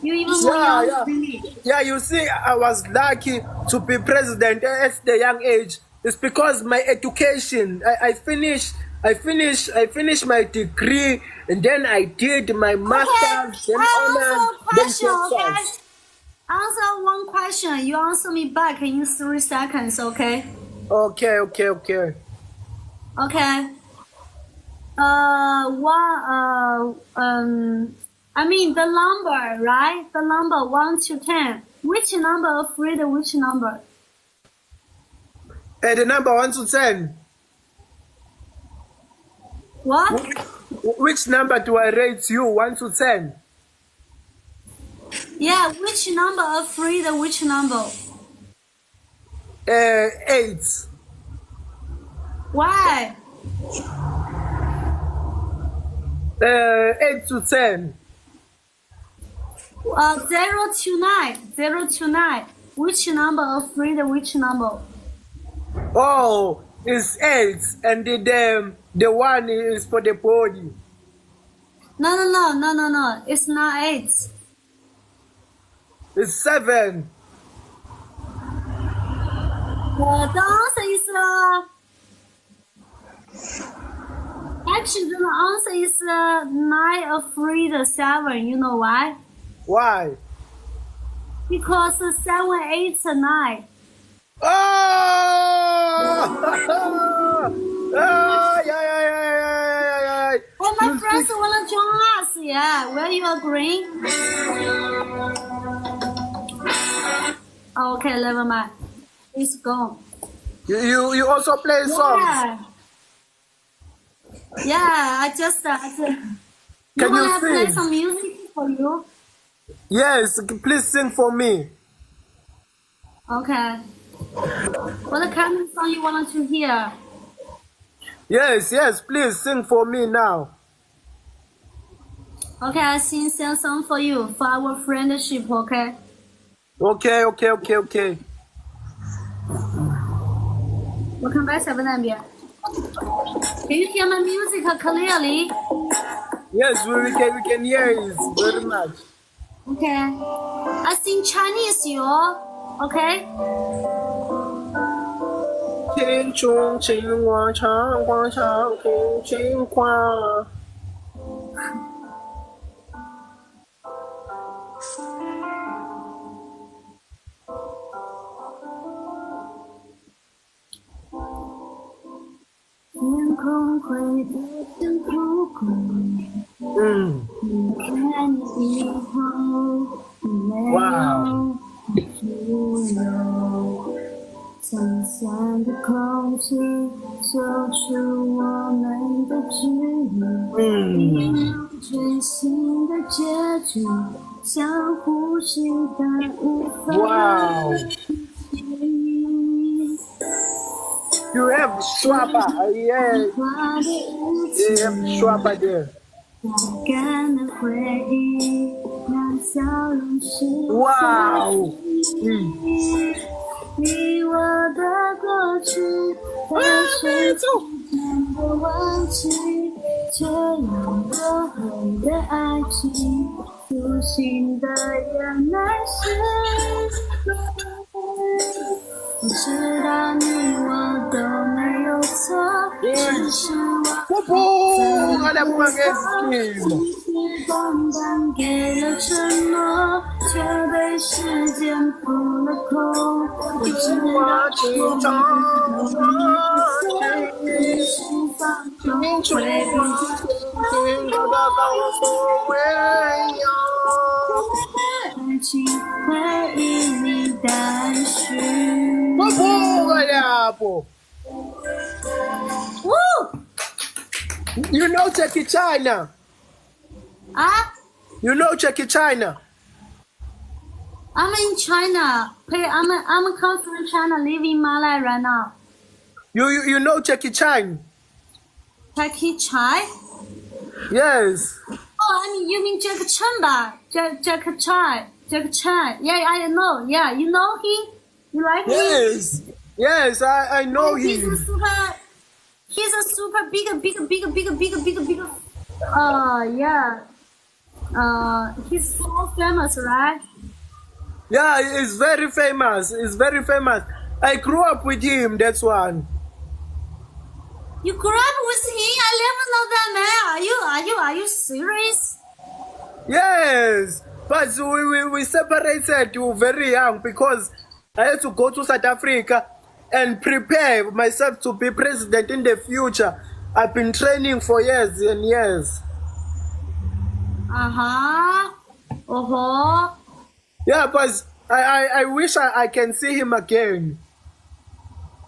You even more Yeah, young yeah. than me. Yeah, you see, I was lucky to be president at the young age. It's because my education. I finished my degree, and then I did my Okay. master's, then I answer honors, a then question. Okay. masters. Answer one question. You answer me back in 3 seconds. Okay. Okay. Okay. I mean the number, right? The number 1 to 10. Which number afraid of which number? The number 1 to 10. What? Which number do I rate you? 1 to 10. Yeah, which number afraid of which number? 8. Why? 8 to 10. 0 to 9. 0 to 9. Which number afraid of which number? Oh, it's 8, and the 1 is for the body. No. It's not 8. It's 7. The answer is actually the answer is 9 afraid of 7. You know why? Why? Because 7, 8, 9. Oh! Yeah. Oh, my friends wanna join us. Yeah, will you agree? Okay, never mind. It's gone. You also play songs. Yeah, I just. Can you wanna play sing? some music for you? Yes, please sing for me. Okay. What kind of song you want to hear? Yes, please sing for me now. Okay, I sing a song for you for our friendship. Okay. Okay. Welcome back, 7 那边. Can you hear my music clearly? Yes, we can hear it very much. Okay. I sing Chinese, you. Okay. 天中青蛙长广场空青花。天空灰的像蒲公英，离开你以后，没有自由。沧桑的空气走出我们的距离，最新的结局，像呼吸但无法记忆。You have Schwaba, yeah. You have Schwaba there. Wow. 你我的过去，但是渐渐的忘记，这样多好的爱情，粗心的原来是我知道你我都没有错，只是我在淡淡给了承诺，却被时间扑了空。我知道我们是放纵回避，爱情会因你淡去。Woo! You know Jackie China? You know Jackie China? I'm in China. I'm come from China, living in Malay right now. You know Jackie Chan? Jackie Chan? Yes. Oh, you mean Jack Chan, ba? Jack Chan. Yeah, I know. Yeah, you know him? You like him? Yes. Yes, I know He's a him. super big. Yeah. He's so famous, right? Yeah, he's very famous. He's very famous. I grew up with him. That's one. You grew up with him? I never know that man. Are you serious? Yes, but we separated very young because I had to go to South Africa and prepare myself to be president in the future. I've been training for years and years. Yeah, but I wish I can see him again.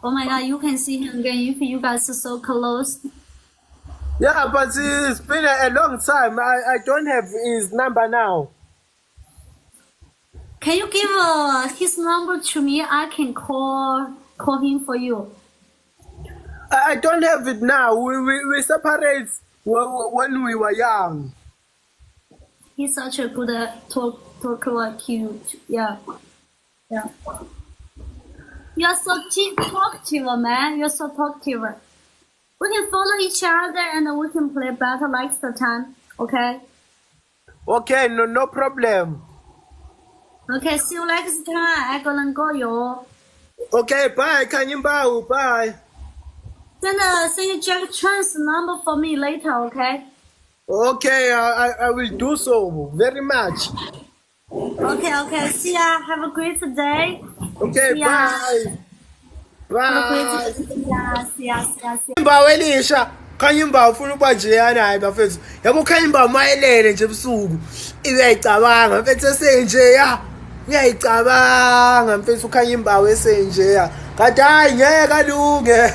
Oh my God, you can see him again if you guys are so close. Yeah, but it's been a long time. I don't have his number now. Can you give his number to me? I can call him for you. I don't have it now. We separate when we were young. He's such a good talker like you. Yeah. You're so talkative, man. You're so talkative. We can follow each other and we can play better like the time. Okay? Okay, no problem. Okay, see you next time. I gonna go, yo. Okay, bye. Kanyimba, bye. Send Jack Chan's number for me later, okay? Okay, I will do so very much. Okay. See ya. Have a great day. Okay, See ya. bye. Bye. See ya. Kanyimba welisha. Kanyimba ufuna ukubajeyana hayi bafethu. Yabo Kanyimba mayelele nje ebusuku. Uyayicabanga mfethu esenjeya. Uyayicabanga mfethu uKhanyimba wesenjeya. Kanti hayi ngeke alunge.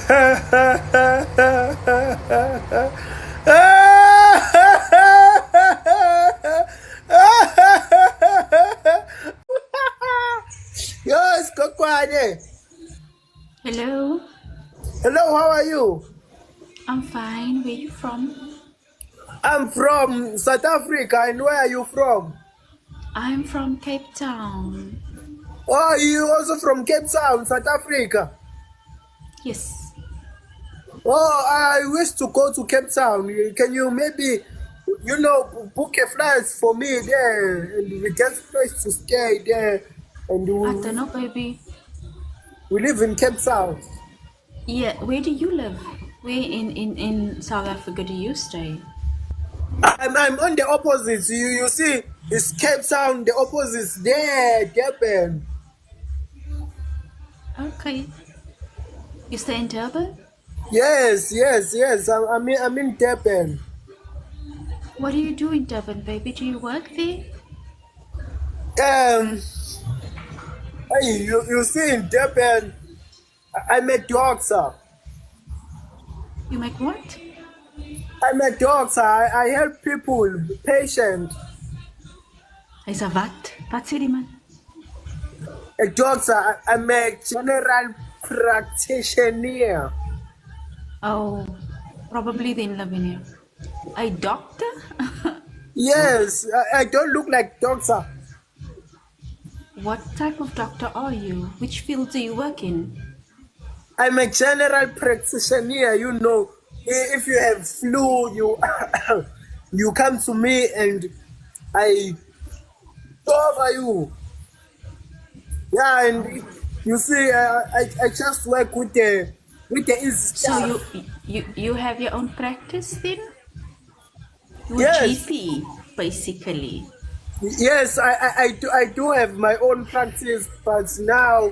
Yes, Kokwane. Hello, Hello, how are you? I'm fine. Where you from? I'm from South Africa, and where are you from? I'm from Cape Town. Oh, you also from Cape Town, South Africa? Yes. Oh, I wish to go to Cape Town. Can you maybe, book a flight for me there, and we get a place to stay there, and I don't know, baby. we live in Cape Town. Yeah, where do you live? Where in South Africa do you stay? I'm on the opposite. You see, it's Cape Town. The opposite there, Durban. Okay. You stay in Durban? Yes. I'm in Durban. What do you do in Durban, baby? Do you work there? Hey, you see in Durban, I'm a doctor. You make what? I'm a doctor. I help people, patients. Is a wat? Wat sê die man? A doctor. I'm a general practitioner. Oh, probably then Lavinia. A doctor? Yes, I don't look like doctor. What type of doctor are you? Which field do you work in? I'm a general practitioner. If you have flu, you come to me and I cover you. Yeah, and you see, I just work with the easy So stuff. you have your own practice then? You're Yes. GP, basically. Yes, I do have my own practice, but now,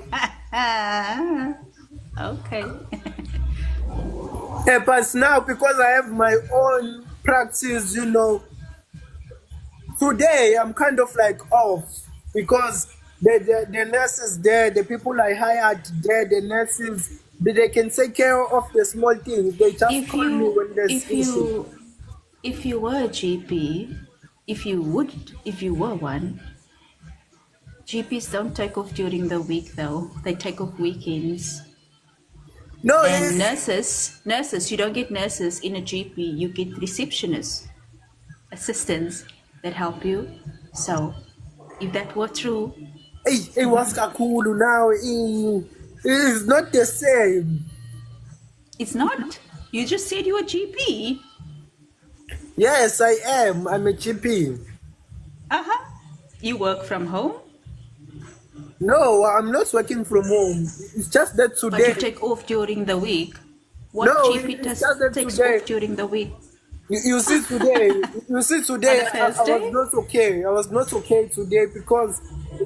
Okay. but now because I have my own practice, today I'm kind of like off because the nurses there, the people I hired there, the nurses, they can take care of the small things. They just If call me when there's issue. if you were a GP, if you were one, GPs don't take off during the week though. They take off weekends. No, And nurses, you don't get nurses in a GP. You get receptionists, assistants that help you. So, if that were true, it was kakulu now. It's not the same. It's not. You just said you were GP. Yes, I am. I'm a GP. Uh-huh. You work from home, No, I'm not working from home. It's just that but today. you take off during the week. What No, GP it's does just that takes today. off during the week? You see today, On a I Thursday? was not okay. I was not okay today because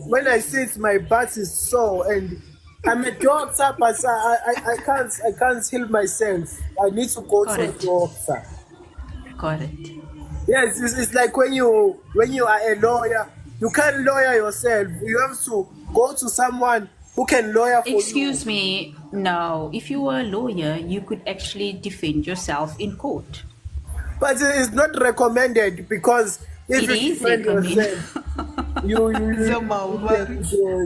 when I sit, my butt is sore, and I'm a doctor, but I can't heal myself. I need to go Got to a it. doctor. Got it. Yes, it's like when you are a lawyer, you can't lawyer yourself. You have to go to someone who can lawyer for you. Excuse me. No, if you were a lawyer, you could actually defend yourself in court. But it's not recommended because if It you is defend recommended. yourself, you Jammer.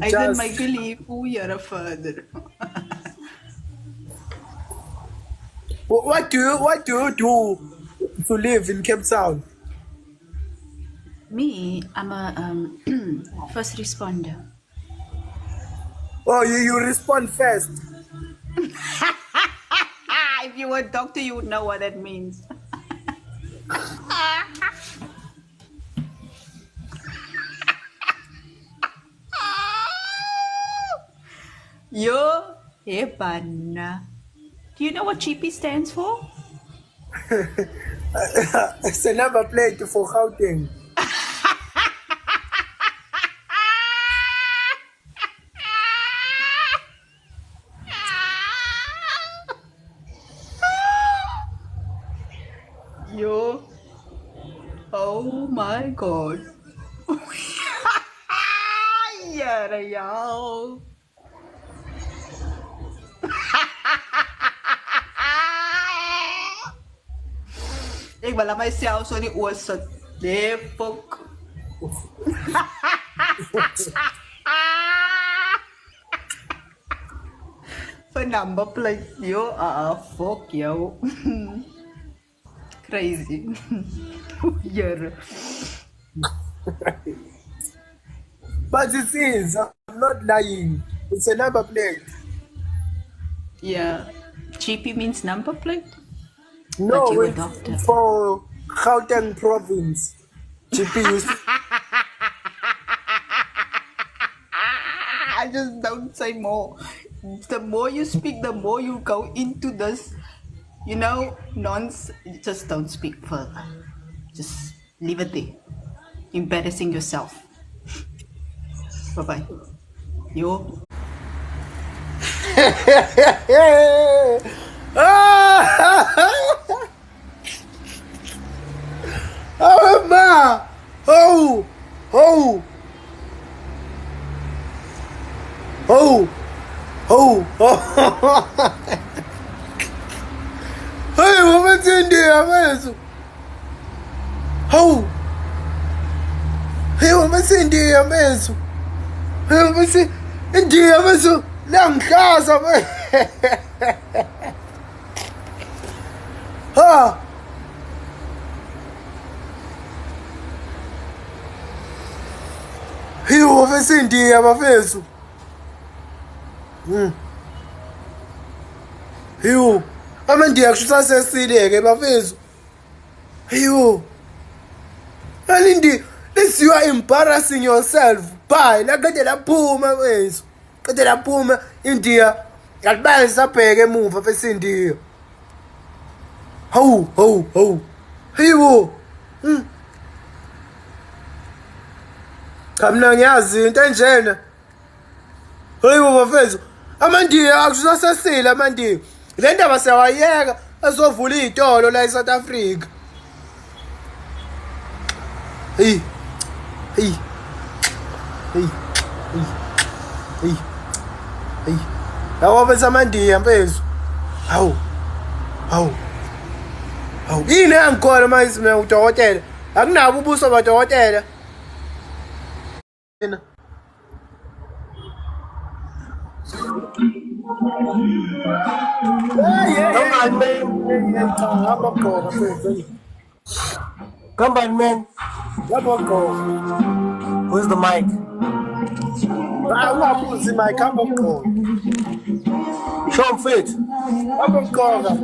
I just don't make believe who you're a father. What do you do to live in Cape Town? Me, I'm a first responder. Oh, you respond first. If you were a doctor, you would know what that means. Yo, Ebana. Do you know what GP stands for? It's a number plate for Gauteng. Yo. Oh my god. Yara yo. Ik wil aan mijzelf zo niet oorzaak. Nee, fuck. Voor number plate, yo. Fuck, yo. Crazy. Yara. But it is. I'm not lying. It's a number plate. Yeah. GP means number plate? No, But you're a it's doctor. for Gauteng province. GPUs. I just don't say more. The more you speak, the more you go into this, nonsense. Just don't speak further. Just leave it there. Embarrassing yourself. Bye bye. Yo. Oh, ma! Oh! Oh! Oh! Oh! Oh! Hey, woman's in there, man. Oh! Hey, woman's in there, man. Hey, woman's in there, man. Lang casa, man. Ha! Hey, woman's in there, bafethu. Yo, amandiya kushisa sesileke bafethu. Yo. Alindi, this you are embarrassing yourself. Bye. Lakade laphuma wethu. Kade laphuma India. Yakubani sabheke emuva bese India. Hawu. Hayibo. Kamna ngiyazi into enjena. Hayibo bafethu. Amandiya akushisa sesile amandiya. Le ndaba siyawayeka azovula izitolo la eSouth Africa. Hey. Lawa bese amandiya mfethu. Hawu. Yini angikhona manje mina udokotela? Akunabo ubuso badokotela. Come on, man. Who's the mic? Who's the mic? Show mfethu. Abamqoka.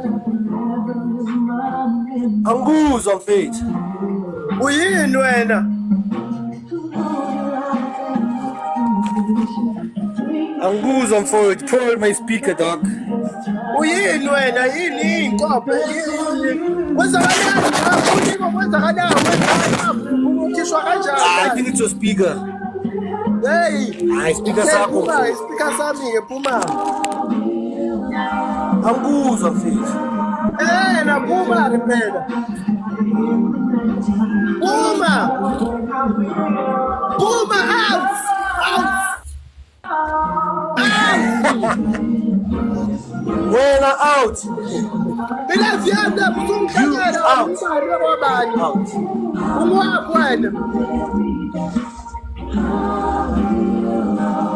Angikuzwa mfethu. Uyini wena? Angikuzwa mfowethu. Pull my speaker dog. Uyini wena? Yini inkope? Yini? Kwenzakalani? Kwenzakalani? Ukhishwa kanjani? I think it's your speaker. Hey. Hayi speaker sakho. Speaker sami ke phuma. Angikuzwa mfethu. Na phuma phela. Phuma out. Wena out. Mina ziyanda muzungikhalela out. Wabani. Out. Ungwaphi wena?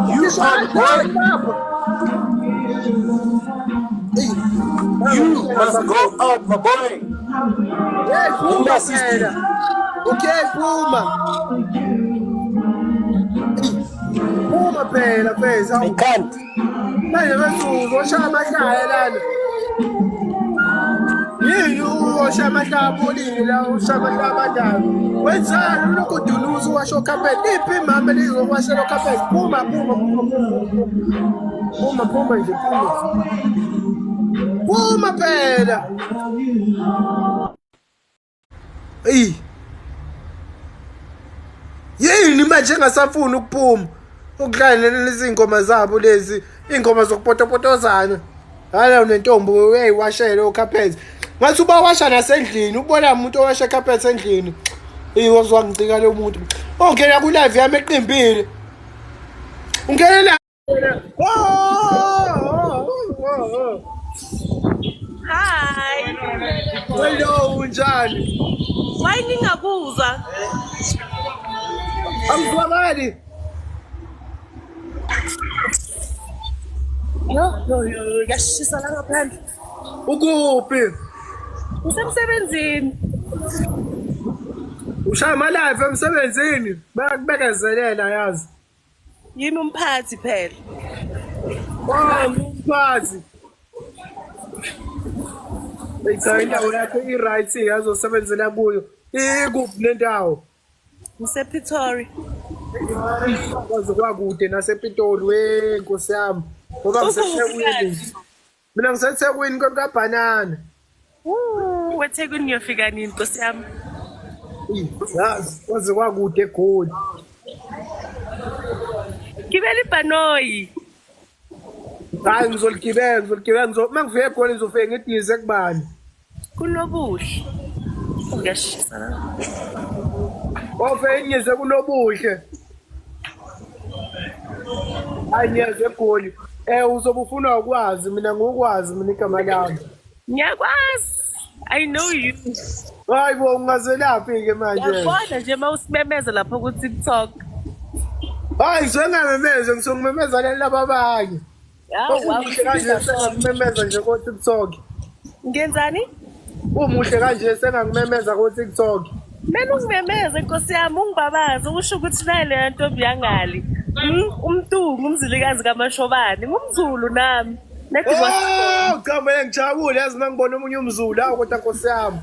You out boy. You must go out my boy. Hey, Puma phela. Okay, Puma. Puma phela phela. I can't. Manje bese ushaya amahlaya lana. Yini ushaya amahlaya polini la ushaya amahlaya abandalo. Wenzani lokho duluza washo carpet. Iphi mama lizokwasha lo carpet. Puma nje Puma. Puma phela. Yini manje engasafuni ukuphuma ukudlala lezi ingoma zabo lezi ingoma zokupotopotozana hala unentombi uyayiwashela ucarpet ngathi ubawasha nasendlini ubona umuntu owasha carpet endlini wazwangicika lo muntu ongena ku live yami eqimbile ungena la Hi. hello unjani Why ningakuzwa? Angizwakali. Yo, yashisa la ngaphandle. Ukuphi? Usemsebenzini. Ushaya ama live emsebenzini. Bayakubekezelela yazi. Yimi umphathi phela. Umphathi. Indawo yakho i-right yazosebenzela kuyo. Ikuphi nendawo? NgisePitori. Kwaze kwakude nasePitoli wenkosi yami. Ngoba ngiseThekwini. Mina ngiseThekwini kaBanana. WeThekwini ngiyofika nini Nkosi yami? Yazi, kwaze kwakude eGoli. Gibela ibhanoyi. Hayi ngizoligibela mangifika eGoli ngizofika ngidize kubani. Kunobuhle. Ngiyashisa la. Ofike ngize kunobuhle. Hayi ngiyeze eGoli. Uzobe ufuna ukwazi mina ngokwazi mina igama lami. Ngiyakwazi. I know you. Hayibo ungazelaphi ke manje? Yabona nje mawusimemeza lapha ku TikTok. Hayi njengamemeze ngisongimemeza laba abanye. Umuhle kanje sengakumemeza nje ku TikTok. Ngenzani? Umuhle kanje sengakumemeza ku TikTok. Mina ungimemeze Nkosi yami ungibabaza usho ukuthi nayi le ntombi yangali. Umtungu umzilikazi kaMashobane ngumZulu nami. Kambe ngijabule yazi mangibona omunye umZulu awu kodwa Nkosi yami.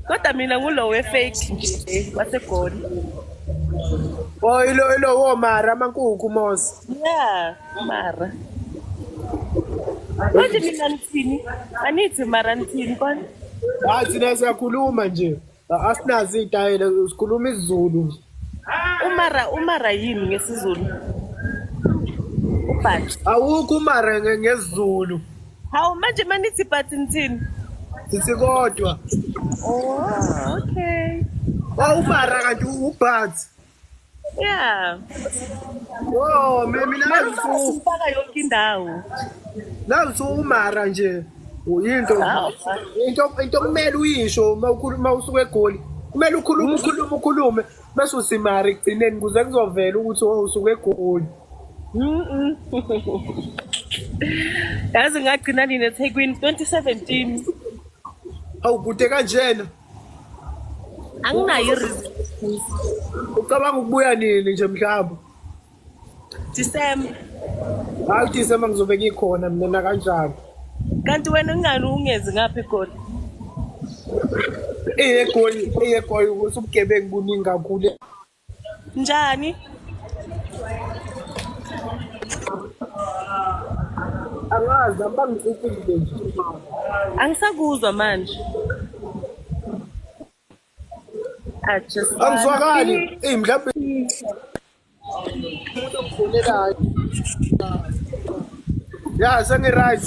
Kodwa mina ngulo we-fake nje waseGoli. Ilo womara amankukhu Mos. Yeah, mara. Manje mina ngithini? Anithi mara ngithini kona? Hayi thina siyakhuluma nje. Asinazi idayela sikhuluma isiZulu nje. Umara yini ngesizulu? Ubhathi. Awukho umara ngesiZulu. Hawu manje manithi bhathi ngithini? Sithi kodwa. Oh, okay. Umara kanti ubhathi. Yeah. Oh, mina ngifaka yonke indawo. Nazi umara nje. Into kumele uyisho mawusuka eGoli. Kumele ukhulume bese usimara ekugcineni kuze kuzovela ukuthi usuka eGoli. Yazi ngagcina nini eThekwini 2017. Awu kude kanjena. Anginayo reason. Ucabanga ukubuya nini nje mhlawumbe? December. Awuthi sema ngizobe ngikhona mina kanjani. Kanti wena ngani ungezi ngapha eGoli? eGoli usubugebengu buningi kakhulu. Njani? Angazi abangicicile nje. Angisakuzwa manje. Angizwakali. Mhlawumbe ya sengi-right.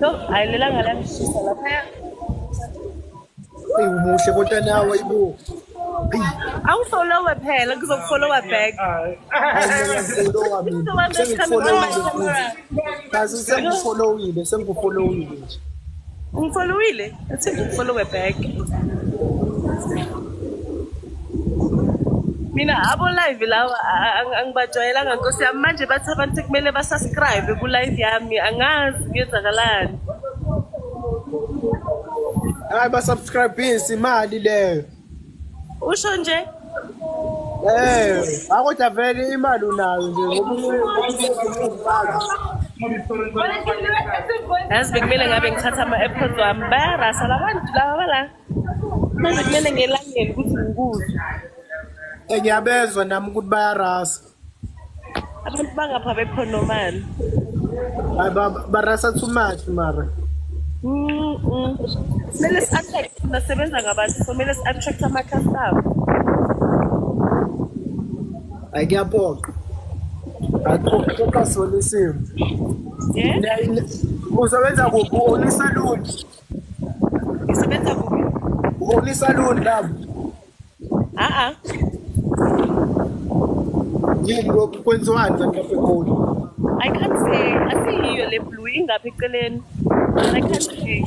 So, ayilelanga langishisa lapha. Umuhle kodwa nawe ibo. Awufollow phela kuzokufollow back. Sengikufollowile nje. Ungifollowile? Athi ngikufollow back. Mina abo live lawa angibajwayelanga Nkosi yami manje bathi abantu kumele basubscribe ku live yami angazi kuyenzakalani. Hayi basubscribe imali leyo. Usho nje? Akodwa vele imali unayo nje Yazi bekumele ngabe ngithatha ama-AirPods wami bayarasa labantu laba bala. Manje kumele ngelangeni ukuthi ngikuzwe. Ngiyabezwa nami ukuthi bayarasa. Abantu bangapha bekhondomani. Hayi barasa too much mara. Kumele si-attract nasebenza ngabantu, kumele si-attract ama-customer. Hayi kuyaphoqa. Akukho solution. Usebenza kuphi? Unisalon. Ngisebenza kuphi? Unisalon lapho. Yini kwenziwani lapha eGoli? I can't say. Asiyiyo le blue ingaphi eceleni. I can't say.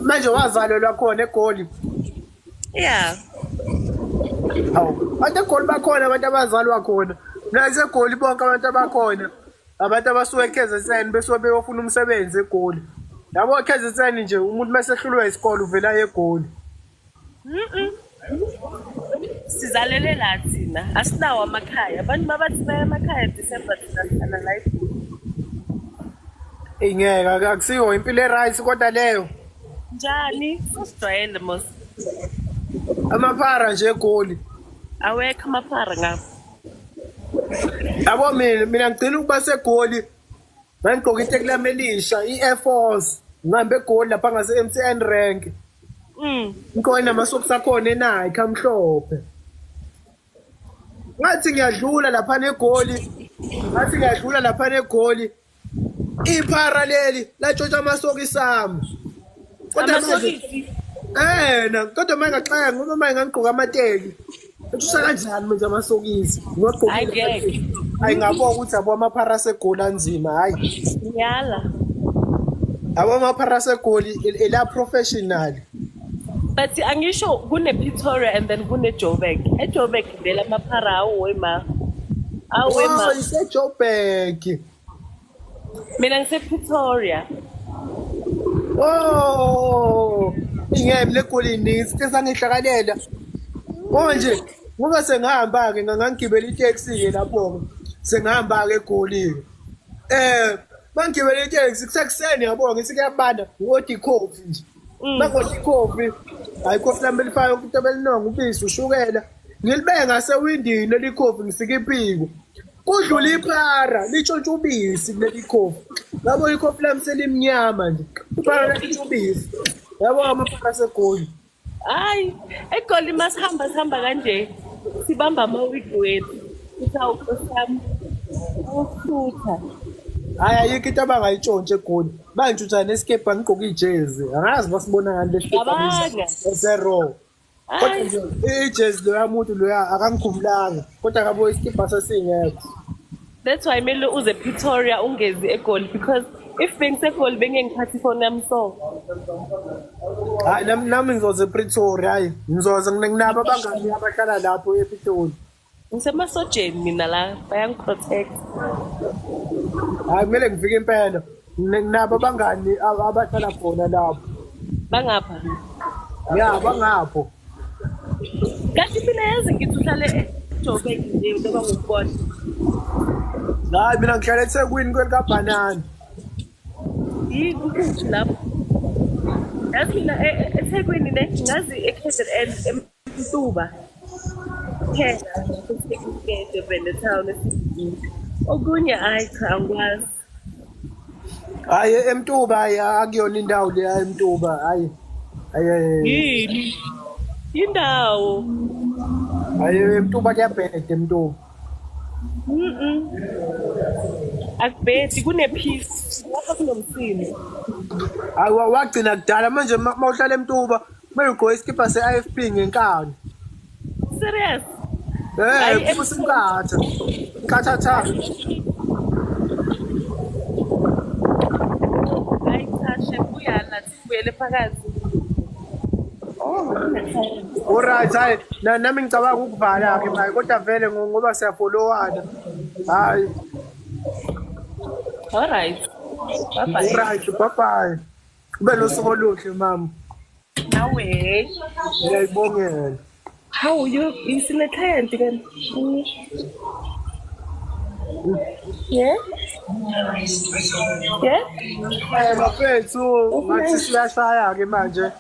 Manje wazalelwa khona eGoli. Yeah. Abantu eGoli bakhona abantu abazalwa khona. Naze eGoli bonke abantu abakhona. Abantu abasuka eKZN bese beyofuna umsebenzi eGoli. Yabo eKZN nje umuntu mesehlulwe isikole uvela eGoli. Sizalele la thina asinawo amakhaya abantu mabathi baya emakhaya December thina la eGoli. Ingeke akusiyo impilo eright kodwa leyo. Njani? Sijwayele mos. Amaphara nje eGoli. Awekho amaphara ngapha. Yabo mina ngicela ukuba seGoli. Ngigqoka itekla elisha iAir Force. Ngihambe eGoli lapha ngase MTN rank. Ngikona amasokisi akhona enayi kamhlophe. Ngathi ngiyadlula lapha eGoli. Iphara leli latshontsha amasokisi ami. Kodwa manje kodwa manje ngaxaka ngoba manje ngangigqoka amateki. Uthusa kanjani manje amasokisi? Ayike. Hayi ngabona ukuthi abo amaphara aseGoli anzima hayi. Ngiyala. Abo amaphara aseGoli ela professional. But angisho kune Pretoria and then kune Joburg. EJoburg vela amaphara awema. Oh, iseJoburg. Mina ngise Pretoria. Oh, ingebe leGolini sithe ngihlakalela. Manje ngoba sengihamba ke ngangigibela itaxi ke lapho sengihamba ke eGoli. Mangigibela itaxi kusekuseni yabo ngisikuyabanda ngodi coffee nje. Mangodi coffee hayi coffee lami lifayo ukuthi abelinonga ubisi ushukela. Ngilibeka ngasewindini leli coffee ngisike iphiko. Kudlula iphara litshontsha ubisi kuleli coffee. Yabo icoffee lami selimnyama nje. Iphara litshontsha ubisi. Yabo amaphara aseGoli. Hayi, eGoli masihamba kanje. Sibamba ama-week wethu. Uthawu Nkosami. Usutha. Hayi ayikho into abangayitshontshe eGoli. Bangitshutha nescape ngigqoka ijezi. Angazi basibona ngani Abanga. Zero. Kodwa nje ijezi lo yamuntu lo akangikhumbulanga. Kodwa ngabo iskipa sasingekho. That's why mele uze Pretoria ungezi eGoli because if bengiseGoli bengengiphathi phone yami so. Hayi nami ngizoze Pretoria hayi. Ngizoze nginabo abangani abahlala lapho ePitoli. Ngisemasojeni mina la bayangiprotect. Hayi kumele ngifike impela. Nginabo abangani abahlala khona lapho. Bangapha. Ya bangapho. Kanti mina yazi ngithi uhlale eJoburg nje ngoba ngikubona. Hayi mina ngihlala eThekwini kwelikaBhanana. Yini ukuthi lapho? Yazi mina eThekwini ne ngazi eKZN eMtuba. Phela ukuthi Venda Town esizini. Okunye hayi cha angikwazi. Hayi eMtuba akuyona indawo le eMtuba hayi. Yini? Indawo. Hayi eMtuba kuyabheda eMtuba. Akubhedi kunepeace lapha kunomsini. Hayi wagcina kudala manje mawuhlala eMtuba kumele ugqoke iskipa se-IFP ngenkani. Serious? Kusinkatha. Nkathatha. Hayi cha chef uyala sibuyele phakathi. Alright hayi nami ngicabanga ukuvala ke manje kodwa vele ngoba siyafollowana. Hayi. Alright. Bye bye. Alright, bye bye. Kube nosuku oluhle mama. Nawe. Ngiyayibongela. How are you? Isine client kan? Yeah? Yeah? Bafethu, ngathi siyashaya ke manje.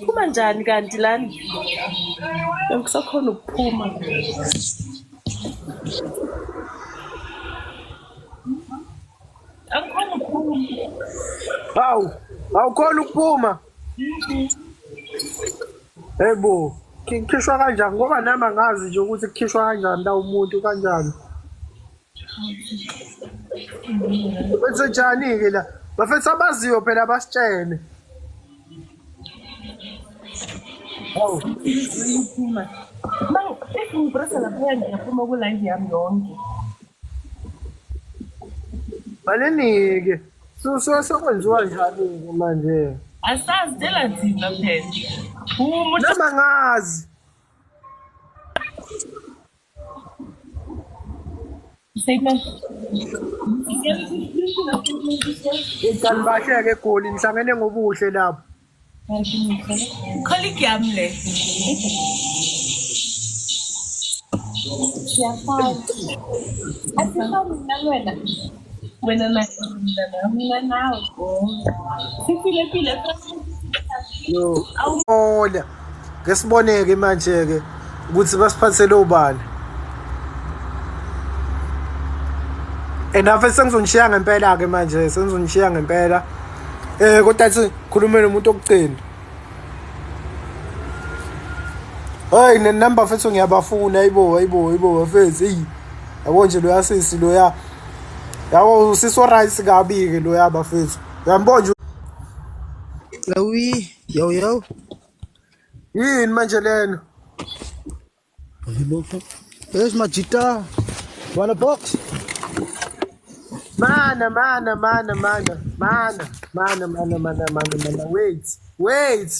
Kuma njani kanti lana? Ngisakhona ukuphuma. Akukhona ukuphuma. Hawu, awukhona ukuphuma. Yebo, kikhishwa kanjani ngoba nami angazi nje ukuthi kukhishwa kanjani la umuntu kanjani. Bese njani ke la? Bafethu abaziyo phela basitshene. Oh, uphuma. Mang, ngipresa lapha ngiyaphuma ku live yami yonke. Balenike. Sokwenziwa njani manje? Asazi tela thina phela. Nama ngazi. Segment. Ngicela bahleke eGoli nihlangene ngobuhle lapho. Colleague yami le. Siyafana. Asifani na wena mina nawe. Sifile Yo. Ola. Ngesiboneke manje ke ukuthi basiphathele ubani. Enafe sengizonishiya ngempela ke manje sengizonishiya ngempela. Kodwa athi khulumela nomuntu okugcina. Hayi nenamba mfethu ngiyabafuna ayibo mfethu yabo nje lo yasisi lo ya. Yabo siso right kabi ke lo yaba mfethu. Uyambona Lawi, yo. Yini manje lena? Where's my guitar? Want a box? Mana. Wait.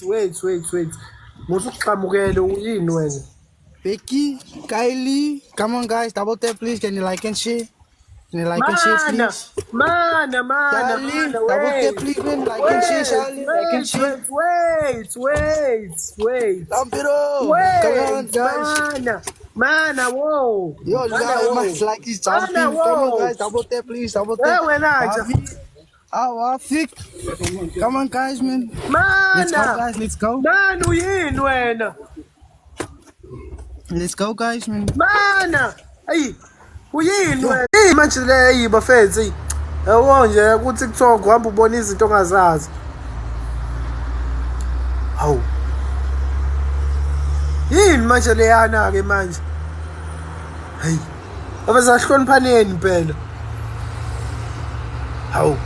Musu kuqhamukele uyini wena? Becky, Kylie, come on guys, double tap please. Can you like and share? Can you like and share please? Mana. Charlie, double tap please, man. Like and share, Charlie. Like and share. Wait. Dump it up. Come on guys. Mana, whoa. Yo, guys, like this jumping. Come on guys, double tap please, double tap. Come on guys, man. Let's go guys, let's go. Man, uyini wena? Let's go guys, man. Mana. Hey. Uyini wena? Manje le bafethu. Yabo nje ukuthi kuTalk uhamba ubona izinto ongazazi. Hawu. Yini manje le yana ke manje? Hey. Abazahloniphaneni impela. Hawu.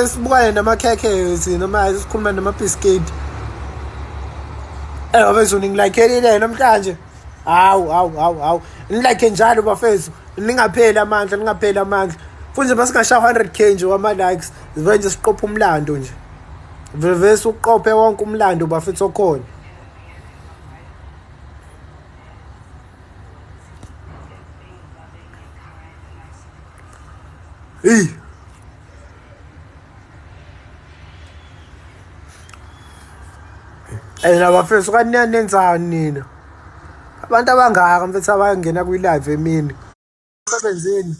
Sibukane namakhekhe sina manje sikhuluma namabiscuit. Abezweni ngilikelela namhlanje. Hawu. Nilike njalo bafethu. Ningapheli amandla. Futhi basingashaya 100k nje wama likes. Sibe nje siqopha umlando nje. Vese uqophe wonke umlando bafethu okhona. Bafethu kanini nenzani nina? Abantu abangaka mfethu abangena kwi-live emini. Sebenzeni.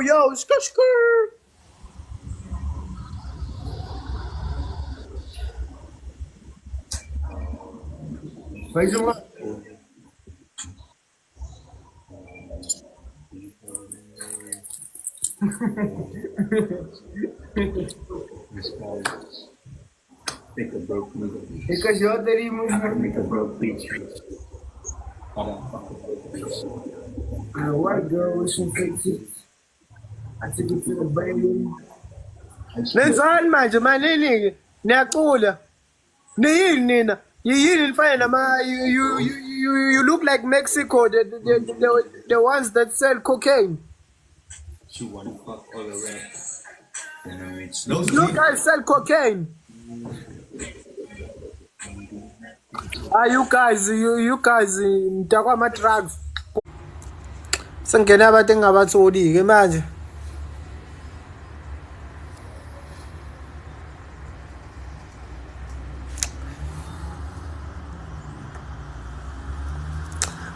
Yo, skr. Vai jogar. Because you're the what girl should fix it? I took it to the baby. Let's on manje manini niyacula niyini nina yini nifana ma you look like Mexico the ones that sell cocaine. You wanna fuck all the rap. You guys sell cocaine. You guys mtakwa ama drugs. Sengena abantu engabatholi ke manje.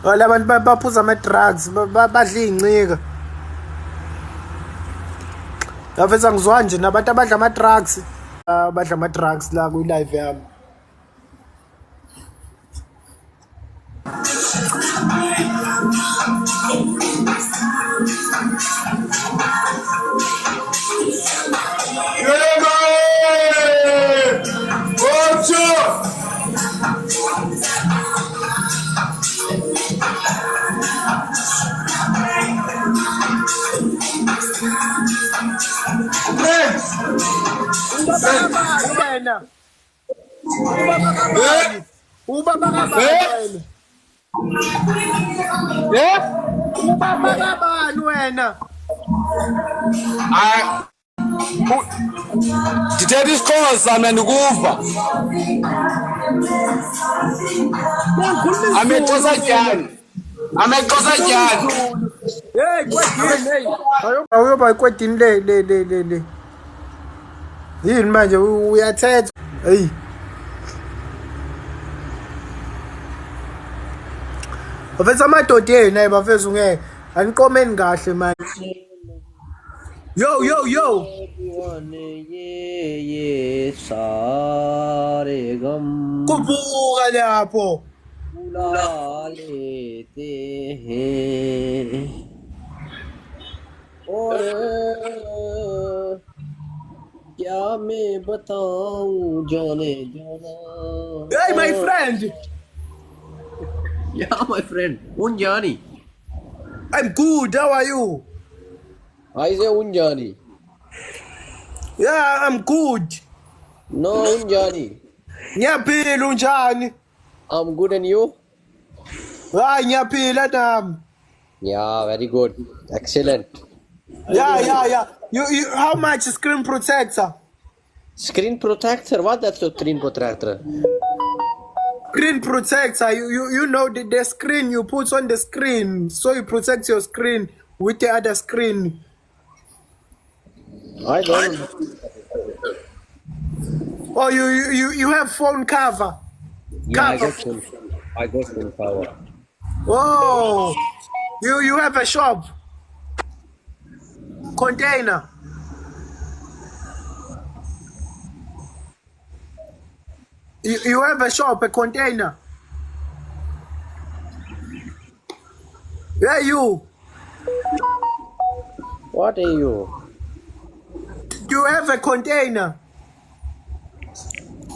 Wala abantu baphuza ama drugs badla incika. Yafethu ngizwa nje nabantu abadla ama drugs badla ama drugs la ku live yami. Ndithetha isiXhosa sami ndikuva. Amexhosa tyani. Hey, kwedini hey. Ayoba kwedini le. Yini manje uyathetha. Hey. Bafethu amadoda yena bafethu ngeke aniqomeni kahle manje. Yo. Sare gam. Kubuka lapho. Bula lete hain. Aur kya main bataun jaane jana. Hey my friend. Yeah, my friend. Unjani. I'm good. How are you? I say Unjani. Yeah, I'm good. No, Unjani. Nyaphila unjani? I'm good and you? Nyaphila nami. Yeah, very good. Excellent. Yeah. You how much screen protector? Screen protector? What that's a screen protector? Screen protector. You know the screen you put on the screen, so you protect your screen with the other screen. I don't. Oh, you have phone cover. Yeah, I got phone cover. Oh, you have a shop. Container. You have a shop, a container. Yeah, you. What are you? You have a container.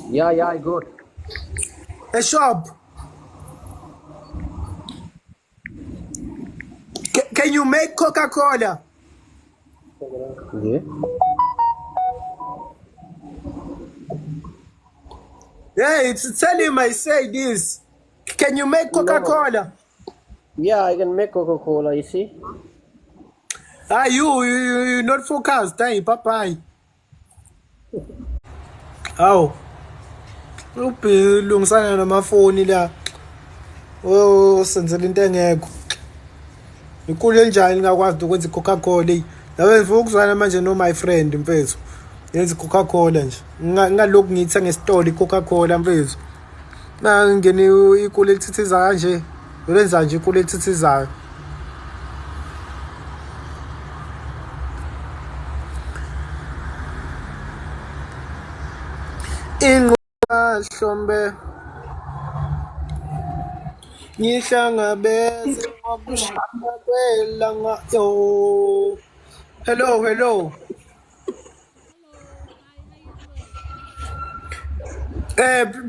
Yeah, I got. A shop. Can you make Coca-Cola? Yeah. Yeah, tell him I say this. Can you make Coca-Cola? Yeah, I can make Coca-Cola, you see? You not focused, hey, papai. Aw. Ulungisana namafoni la. Oh, senzela into engekho. Ikule njani ngakwazi ukwenza Coca-Cola. Lawe ngifuna ukuzwana manje no my friend mfethu. Yenza Coca-Cola nje. Ngalokhu ngithenga ngesitolo iCoca-Cola mfethu. Na ngene ikule elithithiza kanje. Ulenza nje ikule elithithizayo. Inqoba hlombe. Ngihlangabeze ngokushaya kwelanga yo. Hello.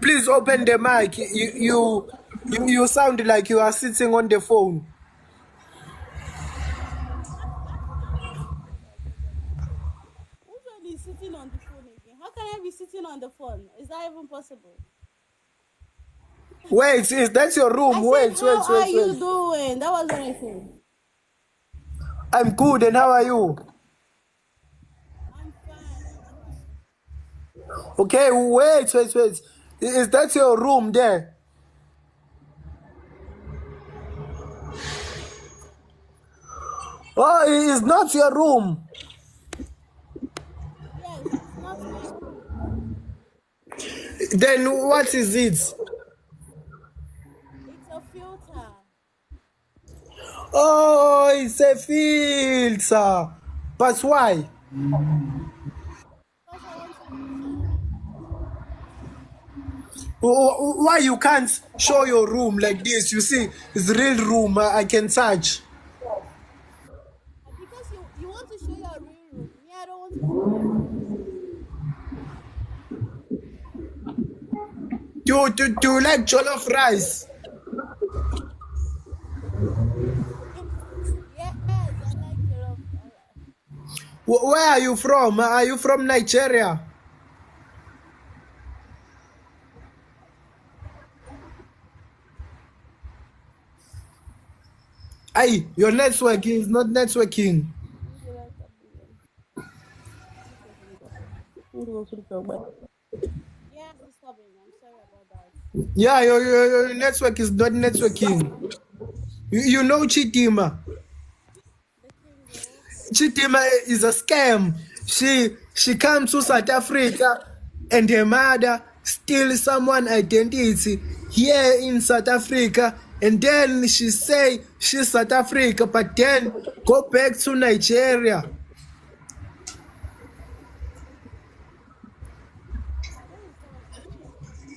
Please open the mic. You sound like you are sitting on the phone. Usually sitting on the phone again. How can I be sitting on the phone? Is that even possible? Wait, is that your room? Wait. How are you doing? That was what I said. I'm good, and how are you? I'm fine. Okay, wait. Is that your room there? Oh, it's not your room. Yes, it's not my room. Then what is it? It's a filter. Oh, it's a filter. But why? Why you can't show your room like this? You see, it's real room. I can touch. Because you want to show your real room. Me, I don't want to. Do you like jollof rice? Yes, I like jollof. Where are you from? Are you from Nigeria? Hey, your network is not networking. Yeah, it's disturbing. I'm sorry about that. Yeah, your network is not networking. You know Chitima. Chitima is a scam. She comes to South Africa and her mother steals someone's identity here in South Africa, and then she say she's South Africa, but then go back to Nigeria.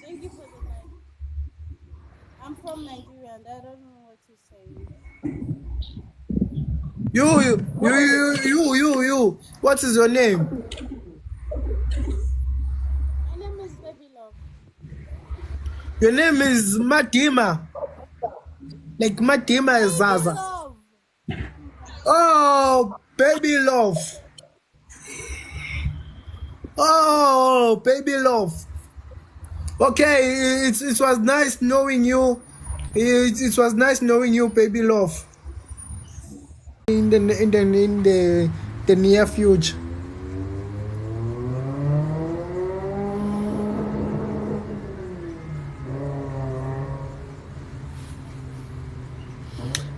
Thank you for the like. I'm from Nigeria and I don't know what to say. You. What is your name? My name is Baby Love. Your name is Madima. Like Madima is Zaza. Love. Oh, Baby Love. Oh, Baby Love. Okay, it was nice knowing you. It was nice knowing you, Baby Love. In the near future.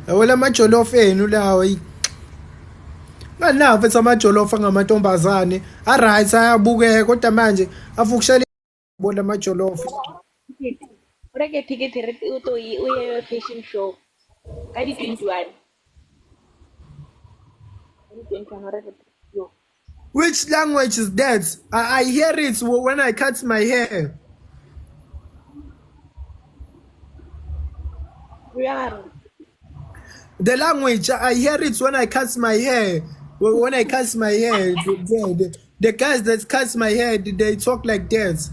Wala majolof enu lawo nganawo mfethu amajolof angamantombazane aright ayabukeka kodwa manje afukushela bona amajolof Ureke ticket uye fashion show ka di 21. Which language is that? I hear it when I cut my hair. The language, I hear it when I cut my hair. When I cut my hair, the guys that cut my hair, they talk like that.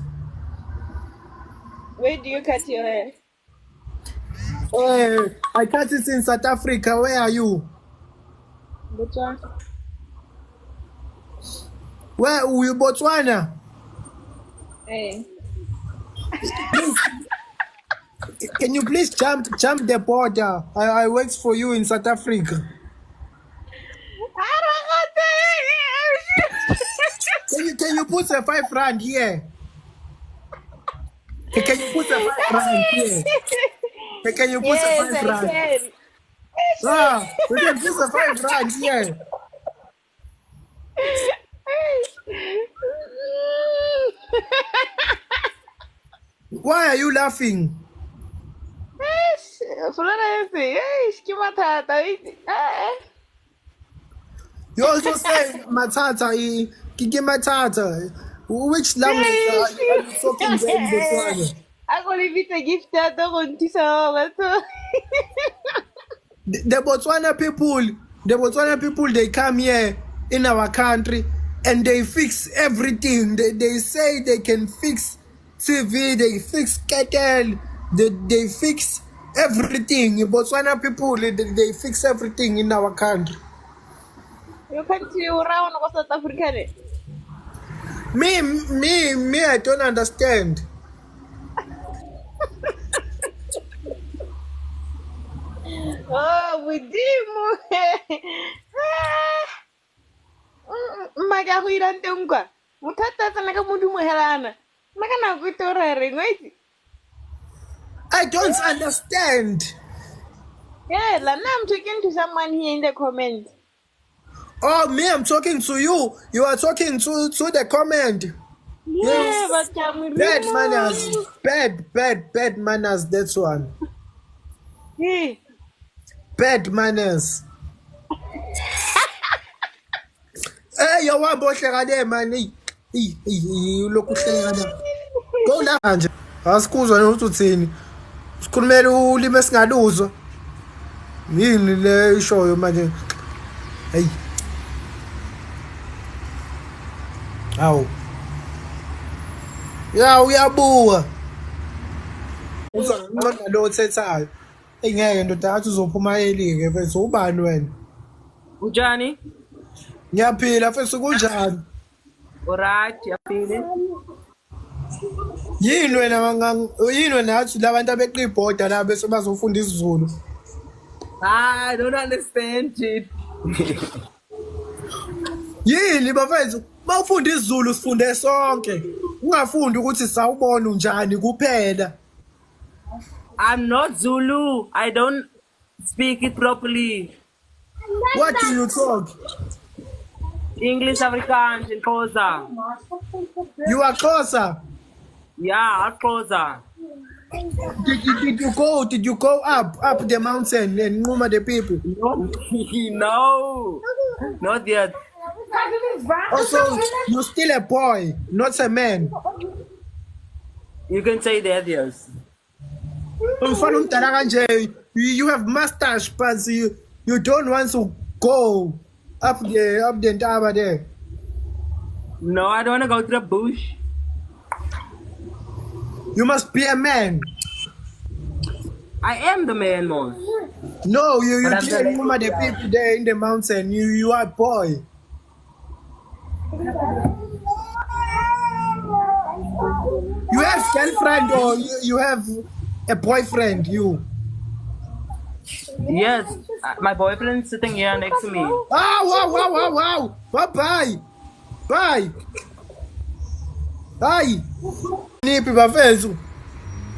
Where do you cut your hair? I cut it in South Africa. Where are you? Botswana. Where are you, Botswana? Hey. Can you please jump the border? I wait for you in South Africa. Can you put a 5 rand here? Can you put a 5 rand here? Can you put a 5 rand? You can put a 5 rand here. Why are you laughing? You also say Matata, Kiki Matata. Which language are you talking there in Botswana? Ako libita gift ato kung tisa to. The Botswana people, they come here in our country and they fix everything. They say they can fix TV, they fix kettle, they fix everything. Botswana people, they fix everything in our country. You can't see around South Africa. Me, I don't understand. Oh, Budimu. Maga huiran tungwa. Mutata sana ka mudu muhelana. Maka na kutorare ngoiti. I don't understand. Yeah, Lana, I'm talking to someone here in the comment. Oh, me, I'm talking to you. You are talking to the comment. Yeah, but bad manners. Bad manners, that's one. Yeah. Bad manners. Hey, you want to there, man? You look go down. Askuzwa nokuthini. Sikhulumela ulimi esingaluzwa. Yini le ishoyo manje? Hey. Awu. Ya uyabuka. Uzonqonda lo othethayo. Engeke ndoda athi uzophuma elike mfethu ubani wena? Unjani? Ngiyaphila mfethu kunjani? Alright, yaphile. Yini wena athi labantu abeqa ibhoda la bese bazofunda isiZulu? I don't understand it. Yini bafethu? Bawufunda isiZulu sifunde sonke. Ungafundi ukuthi sawubona unjani kuphela. I'm not Zulu. I don't speak it properly. What do you talk? English, Afrikaans, and Xhosa. You are Xhosa? Yeah, Xhosa. Did you go up the mountain and Nquma the people? No, not yet. Also, you're still a boy, not a man. You can say that, yes. You have mustache, but you don't want to go up the tower there. No, I don't want to go to the bush. You must be a man. I am the man, most. No, you didn't remember the people there in the mountain. You are a boy. You have girlfriend or you have a boyfriend, you? Yes, my boyfriend's sitting here next to me. Wow. Bye. Niphi bafethu.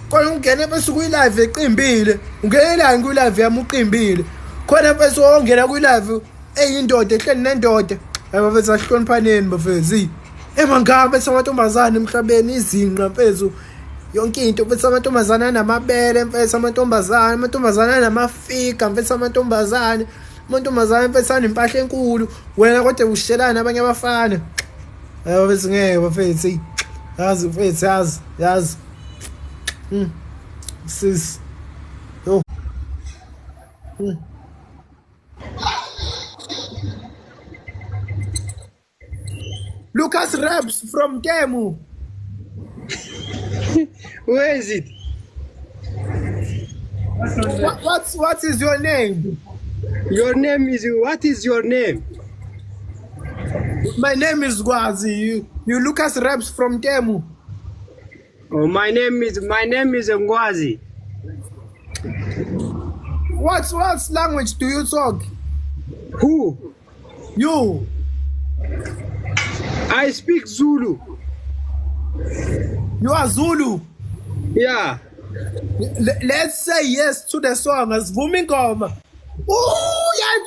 Khona ungena bese kuyi-live eqimbile. Ungenelani kuyi-live yami uqimbile. Khona bese ongena kuyi-live eyindoda ehleli nendoda. Bafethu asihloniphaneni bafethu. Emangaka bese amantombazane emhlabeni izinqa mfethu. Yonke into mfethu amantombazane anamabele mfethu amantombazane anamafika mfethu amantombazane mfethu anempahla enkulu. Wena kodwa ushelana abanye abafana. Bafethu ngeke bafethu. Yazi mfethu yazi. Sis. Yo. Lucas Raps from Temu. Where is it? What is your name? Your name is what is your name? My name is Gwazi. You Lucas Raps from Temu. Oh, my name is Ngwazi. What language do you talk? Who? You. I speak Zulu. You are Zulu? Yeah. Let's say yes to the song as Vumingoma. Oh, yeah,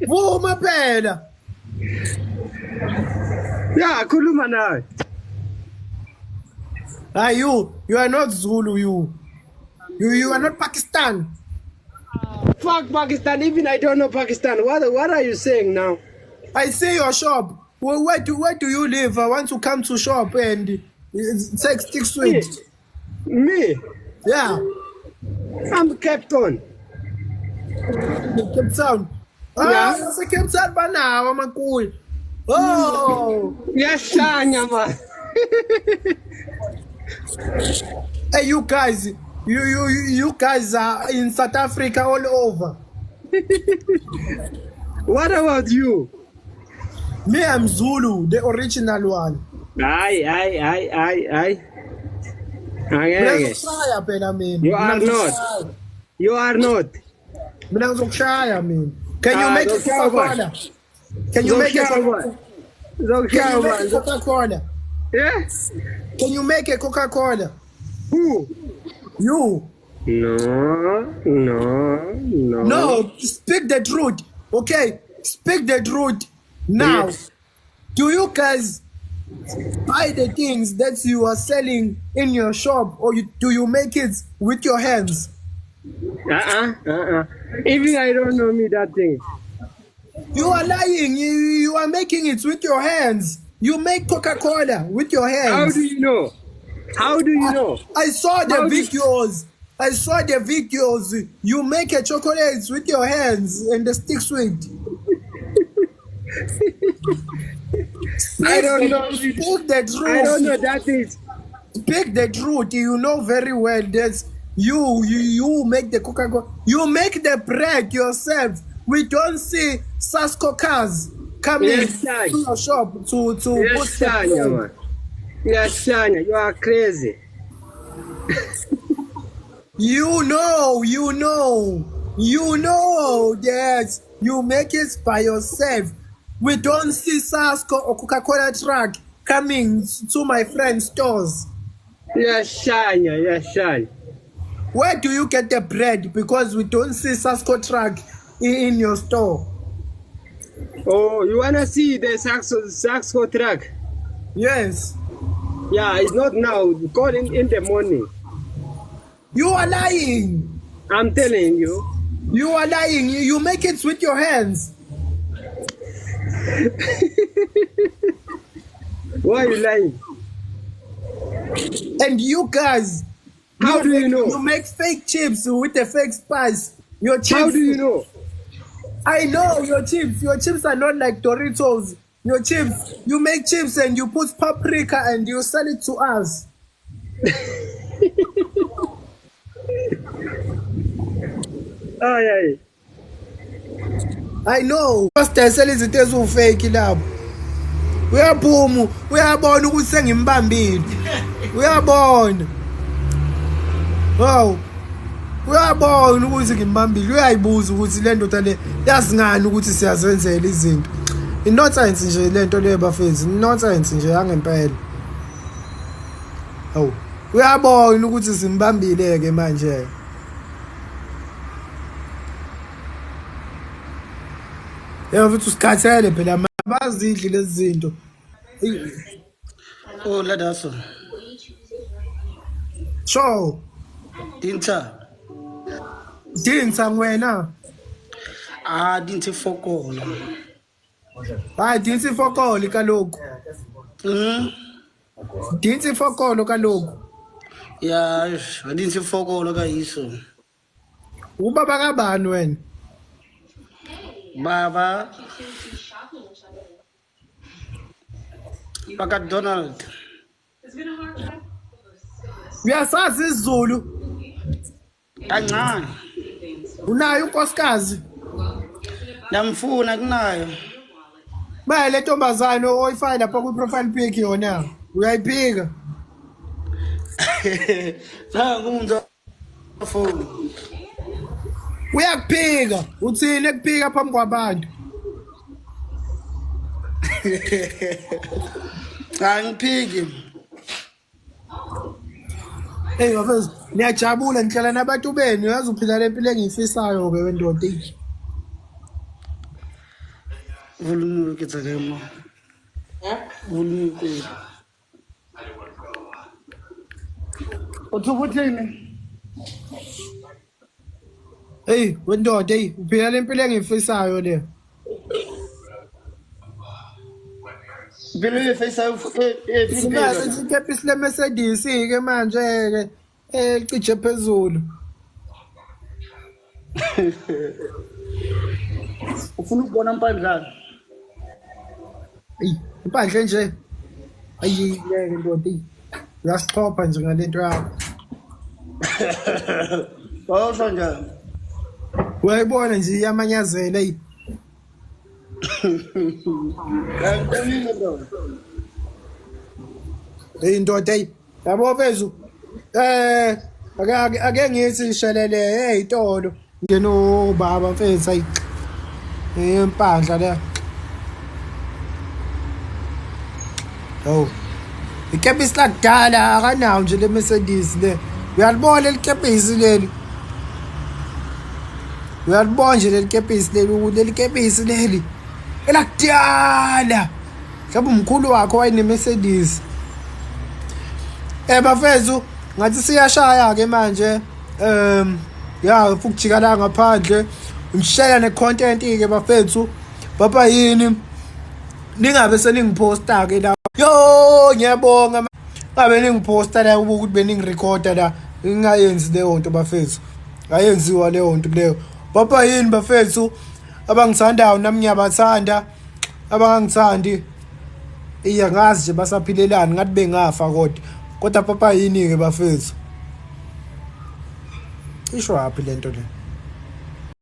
Vuma pena. Yeah, khuluma nawe. You are not Zulu, you are not Pakistan. Fuck Pakistan, even I don't know Pakistan. What are you saying now? I say your shop. Well, where do you live? I want to come to shop and take stick sweet. Me? Yeah. I'm Cape Town. Cape Town. Yeah. It's a Cape Town by now, I'm cool. Oh. Yes, Shanya, man. Hey, you guys are in South Africa all over. What about you? Me, I'm Zulu, the original one. Aye. You are not. You are not. Can you make it Coca-Cola? Can you make it Coca-Cola? Yes. Can you make a Coca-Cola? Who? You. No, speak the truth. Okay, speak the truth. Now, Yes. do you guys buy the things that you are selling in your shop, or do you make it with your hands? Even I don't know me that thing. You are lying. You are making it with your hands. You make Coca-Cola with your hands. How do you know? How do you know? I saw the How do- videos. I saw the videos. You make a chocolate with your hands and the stick sweet. I don't know. Speak the truth. I don't know that is. Speak the truth. You know very well that you make the Coca-Cola. You make the bread yourself. We don't see Sasco cars coming Yes, to Shanya. your shop to Yes, put the Shanya, bread. man. Yes, Shanya, you are crazy. You know that you make it by yourself. We don't see Sasco or Coca-Cola truck coming to my friend's stores. Yes, Shanya. Where do you get the bread? Because we don't see Sasco truck in your store. Oh, you wanna see the Saxo truck? Yes. Yeah, it's not now. Call in the morning. You are lying. I'm telling you. You are lying. You make it with your hands. Why are you lying? And you guys, How do you know? You make fake chips with a fake spice. Your chips. How do you know? I know your chips. Your chips are not like Doritos. Your chips, you make chips and you put paprika and you sell it to us. Aye. I know. Just sell izinto ezifake lapho. Uyaphuma, uyabona ukuthi sengimbambile. Uyabona. Wow. Uyabona ukuthi ngimbambile. Uyayibuza ukuthi le ndoda le yasingani ukuthi siyazenzela izinto. Inonsense nje le nto le bafethu. Inonsense nje yangempela. Hawu. Uyabona ukuthi simbambile ke manje. Futhi usikhathele phela abazidli lezi zinto. Oh, let us. Sure. Dinta. Dinta wena. Dinta fokola. Dinta fokolo kaloku. Dinta fokolo kaloku. Yeah, dinta fokola kayiso. Ubaba kabani wena? Baba. Baka Donald. Uyasazi isiZulu? Kancane. Unayo unkosikazi? Namfuna kunayo. Baye le ntombazane oyifaka lapha ku profile pic yona. Uyayiphika? Umuntu phone. Uyakuphika. Uthini ekuphika phambi kwabantu? Angiphiki. Hey bafethu, niyajabula nihlala nabantu benu, uyazi uphila lempilo engiyifisayo ke wendoda. Volume ke tsakema. Vulile. Uthi ukuthini? Hey, wendoda, hey, uphila lempilo engifisayo le. Vele face Simase sikephi le Mercedes ke manje ke cije phezulu. ufuna ukubona impandla. Ey, impandla nje. Ayiyeke ndoda. Uyasichopha nje ngalento yakho. Wawusho njani? Wayibona nje iyamanyazela ey. Hey ndoda ey. Yabo mfethu. Ake ngithi shelele eyitolo. Ngeno baba mfethu ayi. Impandla la. Oh. Ikepisi lakudala akanawo nje le Mercedes le. Uyalibona likepisi leli. Uyalibona nje leli kepisi leli, leli kepisi leli. Elakudala. Mhlawumbe umkhulu wakho wayene Mercedes. Bafethu, ngathi siyashaya ke manje. Ya ukujika la ngaphandle. Ngishela ne content ke bafethu. Baba yini? Ningabe seningiphosta ke la. Yo, ngiyabonga. Ngabe ningiphosta la ukuthi beningirecorda la. Ngingayenzi leyo nto bafethu. Ayenziwa leyo nto leyo. Baba yini bafethu? Abangithandayo nami ngiyabathanda. Abangangithandi iyangazi nje basaphilelana ngathi bengafa kodwa papa yini ke bafethu? Isho happy lento le.